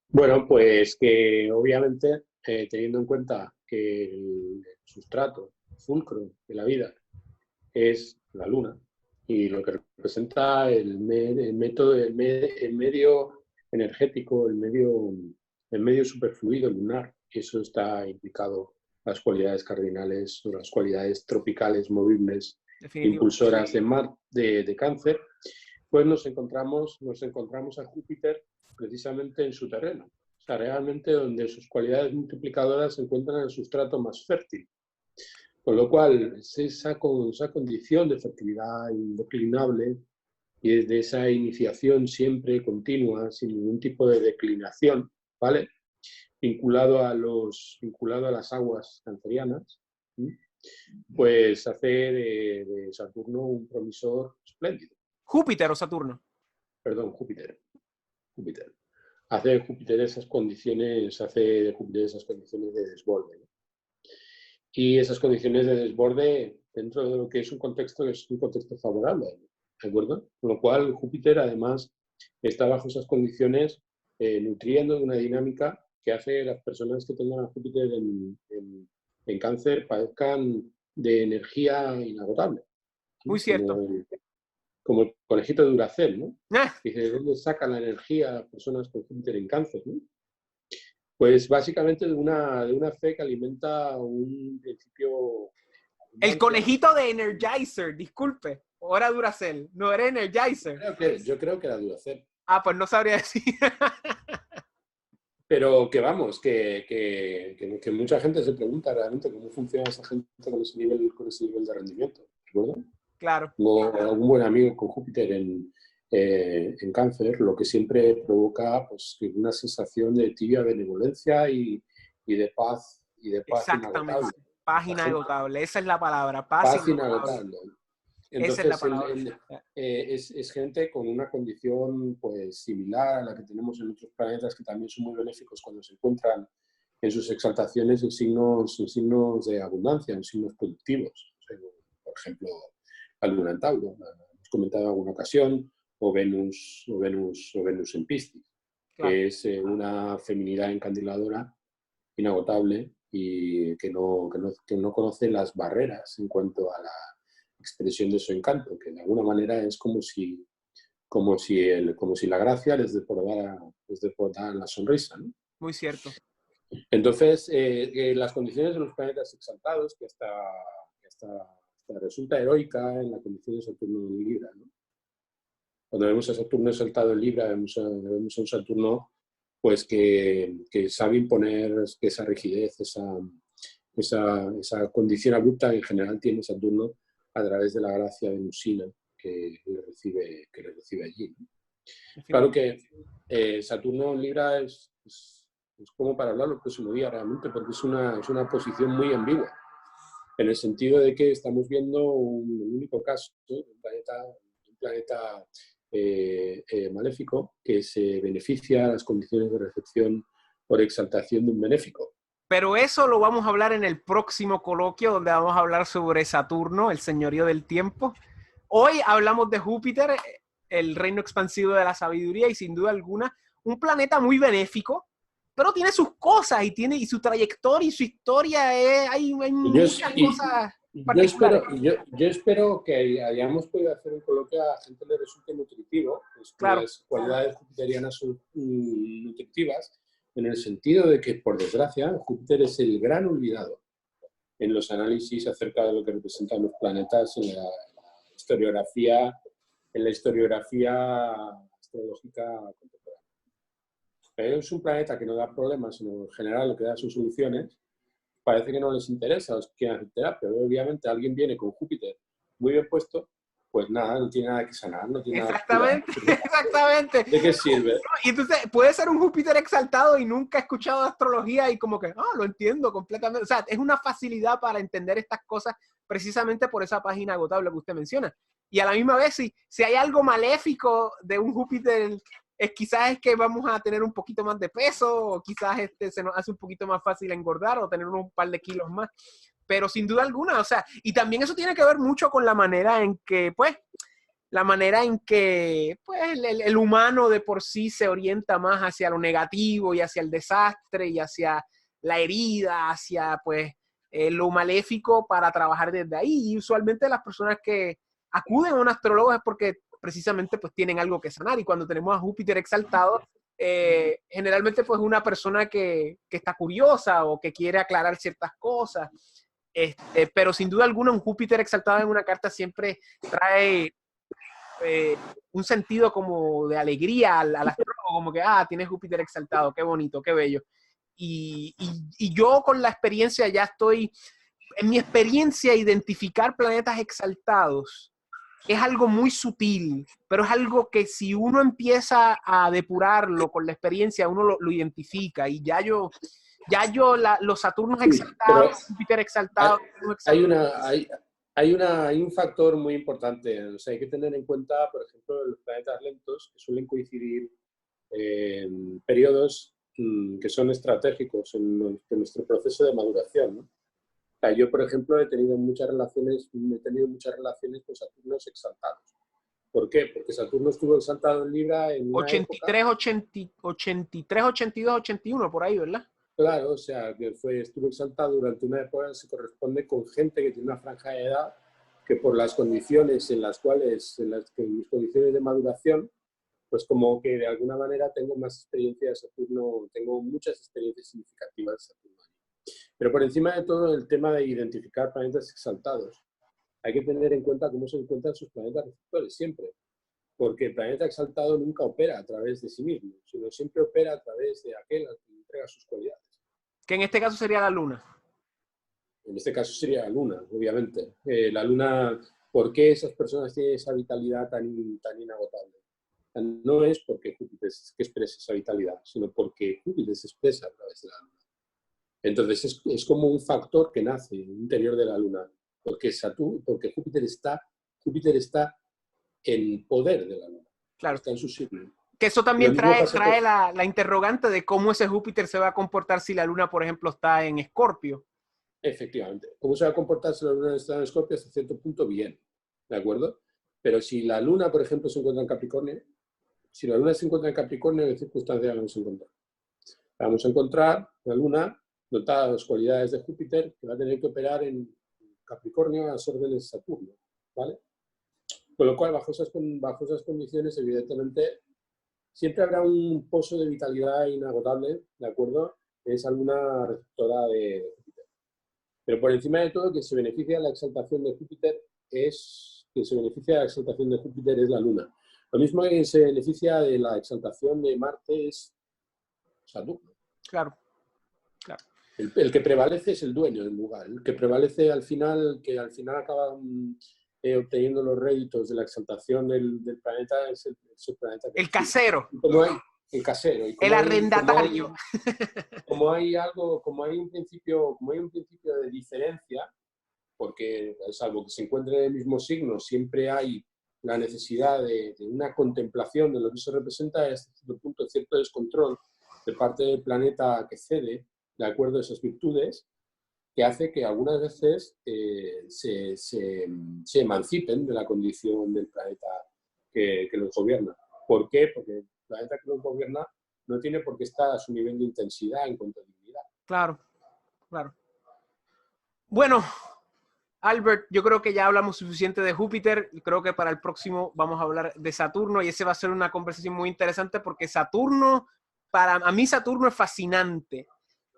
Bueno, pues que obviamente, teniendo en cuenta que el sustrato, el fulcro de la vida es la luna, y lo que representa el medio energético, el medio superfluido lunar, eso está implicado las cualidades cardinales o las cualidades tropicales movibles impulsoras de Cáncer, pues nos encontramos a Júpiter precisamente en su terreno, o sea, realmente donde sus cualidades multiplicadoras se encuentran en el sustrato más fértil. Con lo cual, esa condición de fertilidad indeclinable y desde esa iniciación siempre continua, sin ningún tipo de declinación, ¿vale? Vinculado a las aguas cancerianas, pues hace de Saturno un promisor espléndido. ¿Júpiter o Saturno? Perdón, Júpiter. Hace de Júpiter esas condiciones de desborde, ¿no? Y esas condiciones de desborde dentro de lo que es un contexto favorable, ¿de acuerdo? Con lo cual Júpiter además está bajo esas condiciones nutriendo de una dinámica que hace que las personas que tengan a Júpiter en Cáncer padezcan de energía inagotable. Muy cierto. Como el conejito de Duracell, ¿no? Dice, ¿de dónde sacan la energía las personas con Júpiter en Cáncer, ¿no? Pues básicamente de una fe que alimenta un principio... El conejito de Energizer, disculpe. ¿O era Duracell? No, era Energizer. Yo creo que era Duracell. Ah, pues no sabría decir. Pero que vamos, que mucha gente se pregunta realmente cómo funciona esa gente con ese nivel de rendimiento, ¿verdad? Claro. Tengo algún buen amigo con Júpiter en Cáncer, lo que siempre provoca pues, una sensación de tibia benevolencia y de paz Exactamente. inagotable. Paz inagotable, esa es la palabra, paz inagotable. Entonces, esa es la palabra. Es gente con una condición pues, similar a la que tenemos en otros planetas que también son muy benéficos cuando se encuentran en sus exaltaciones en signos de abundancia, en signos productivos. Por ejemplo, la Luna en Tauro, hemos comentado en alguna ocasión, o Venus en Piscis, claro, que es una feminidad encandiladora, inagotable, y que no conoce las barreras en cuanto a la expresión de su encanto, que de alguna manera es como si como si la gracia les desbordara la sonrisa, ¿no? Muy cierto. Entonces, las condiciones de los planetas exaltados, que hasta resulta heroica en la condición de Saturno en Libra, ¿no? Cuando vemos a Saturno exaltado en Libra, vemos a un Saturno pues, que sabe imponer esa rigidez, esa condición abrupta que en general tiene Saturno a través de la gracia venusina que le recibe allí, ¿no? Claro que Saturno en Libra es como para hablarlo el próximo día realmente, porque es una posición muy ambigua, en el sentido de que estamos viendo un único caso de un planeta maléfico que se beneficia a las condiciones de recepción por exaltación de un benéfico. Pero eso lo vamos a hablar en el próximo coloquio, donde vamos a hablar sobre Saturno, el señorío del tiempo. Hoy hablamos de Júpiter, el reino expansivo de la sabiduría, y sin duda alguna, un planeta muy benéfico, pero tiene sus cosas y su trayectoria y su historia. Hay muchas cosas particulares. Yo espero que hayamos podido hacer un coloquio a la gente le resulte nutritivo, pues, Claro. las cualidades jupiterianas son nutritivas, en el sentido de que, por desgracia, Júpiter es el gran olvidado en los análisis acerca de lo que representan los planetas en la historiografía astrológica contemporánea. Pero es un planeta que no da problemas, sino en general lo que da son soluciones. Parece que no les interesa, os quieren hacer terapia, pero obviamente alguien viene con Júpiter muy bien puesto, pues nada, no tiene nada que sanar, no tiene nada que curar. Exactamente. ¿De qué sirve? Y entonces puede ser un Júpiter exaltado y nunca ha escuchado de astrología y como que, lo entiendo completamente. O sea, es una facilidad para entender estas cosas precisamente por esa página agotable que usted menciona. Y a la misma vez, si hay algo maléfico de un Júpiter, quizás es que vamos a tener un poquito más de peso, o quizás se nos hace un poquito más fácil engordar o tener un par de kilos más. Pero sin duda alguna, o sea, y también eso tiene que ver mucho con la manera en que, pues, el humano de por sí se orienta más hacia lo negativo y hacia el desastre y hacia la herida, hacia pues lo maléfico para trabajar desde ahí. Y usualmente las personas que acuden a un astrólogo es porque precisamente pues tienen algo que sanar. Y cuando tenemos a Júpiter exaltado, generalmente pues una persona que está curiosa o que quiere aclarar ciertas cosas. Pero sin duda alguna un Júpiter exaltado en una carta siempre trae un sentido como de alegría al astrólogo, como que, tienes Júpiter exaltado, qué bonito, qué bello. Y yo con la experiencia ya estoy, en mi experiencia, identificar planetas exaltados es algo muy sutil, pero es algo que si uno empieza a depurarlo con la experiencia, uno lo identifica. Y los Saturnos exaltados, Júpiter exaltado, hay un factor muy importante. O sea, hay que tener en cuenta, por ejemplo, los planetas lentos que suelen coincidir en periodos que son estratégicos en nuestro proceso de maduración, ¿no? O sea, yo, por ejemplo, he tenido muchas relaciones con Saturnos exaltados. ¿Por qué? Porque Saturno estuvo exaltado en Libra en una 83, 83, 82, 81, por ahí, ¿verdad? Claro, o sea, que estuvo exaltado durante una época, se corresponde con gente que tiene una franja de edad que por las condiciones en las que mis condiciones de maduración, pues como que de alguna manera tengo más experiencia de Saturno, tengo muchas experiencias significativas de Saturno. Pero por encima de todo, el tema de identificar planetas exaltados, hay que tener en cuenta cómo se encuentran sus planetas receptores siempre. Porque el planeta exaltado nunca opera a través de sí mismo, sino siempre opera a través de aquel al que entrega sus cualidades. Que en este caso sería la Luna. En este caso sería la Luna, obviamente. La Luna, ¿por qué esas personas tienen esa vitalidad tan inagotable? No es porque Júpiter exprese esa vitalidad, sino porque Júpiter se expresa a través de la Luna. Entonces es como un factor que nace en el interior de la Luna, porque Júpiter está en poder de la Luna. Claro. Está en su signo. Que eso también trae la interrogante de cómo ese Júpiter se va a comportar si la Luna, por ejemplo, está en Escorpio. Efectivamente. ¿Cómo se va a comportar si la Luna está en Escorpio? Hasta cierto punto, bien. ¿De acuerdo? Pero si la Luna, por ejemplo, se encuentra en Capricornio, si la Luna se encuentra en Capricornio, ¿qué circunstancias vamos a encontrar? Vamos a encontrar la Luna dotada de las cualidades de Júpiter, que va a tener que operar en Capricornio a las órdenes de Saturno, ¿vale? Con lo cual, bajo esas condiciones, evidentemente, siempre habrá un pozo de vitalidad inagotable, ¿de acuerdo? Es alguna receptora de Júpiter. Pero por encima de todo, quien se beneficia de la exaltación de Júpiter es la Luna. Lo mismo que quien se beneficia de la exaltación de Marte es Saturno. Claro, claro. El que prevalece es el dueño del lugar. El que prevalece que al final acaba obteniendo los réditos de la exaltación del planeta es el planeta. El casero. El casero. Y el arrendatario. Como hay un principio de diferencia, porque salvo que se encuentre en el mismo signo, siempre hay la necesidad de una contemplación de lo que se representa, hasta cierto punto, cierto descontrol de parte del planeta que cede, de acuerdo a esas virtudes, que hace que algunas veces se emancipen de la condición del planeta que los gobierna. ¿Por qué? Porque el planeta que los gobierna no tiene por qué estar a su nivel de intensidad en cuanto a dignidad. Claro, claro. Bueno, Albert, yo creo que ya hablamos suficiente de Júpiter. Creo que para el próximo vamos a hablar de Saturno y ese va a ser una conversación muy interesante porque Saturno, a mí Saturno es fascinante.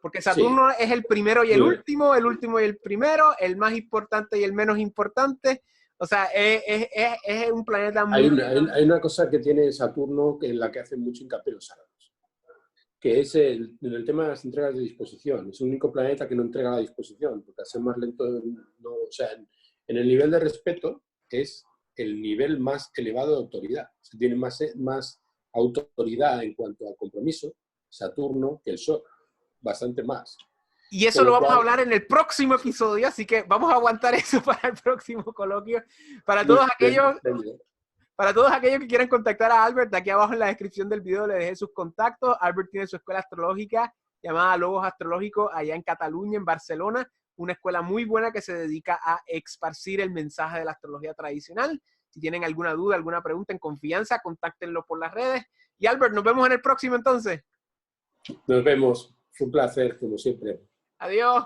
Porque Saturno es el primero y el último y el primero, el más importante y el menos importante. O sea, es un planeta muy... Hay una cosa que tiene Saturno en la que hacen mucho hincapié los árabes, que es en el tema de las entregas de disposición. Es el único planeta que no entrega la disposición, porque al ser más lento, o sea, en el nivel de respeto es el nivel más elevado de autoridad. Se tiene más autoridad en cuanto al compromiso Saturno que el Sol. Bastante más. Y eso lo vamos a hablar en el próximo episodio, así que vamos a aguantar eso para el próximo coloquio. Para todos aquellos que quieran contactar a Albert, aquí abajo en la descripción del video le dejé sus contactos. Albert tiene su escuela astrológica llamada Logos Astrológico allá en Cataluña, en Barcelona. Una escuela muy buena que se dedica a esparcir el mensaje de la astrología tradicional. Si tienen alguna duda, alguna pregunta, en confianza, contáctenlo por las redes. Y Albert, nos vemos en el próximo entonces. Nos vemos. Fue un placer, como siempre. Adiós.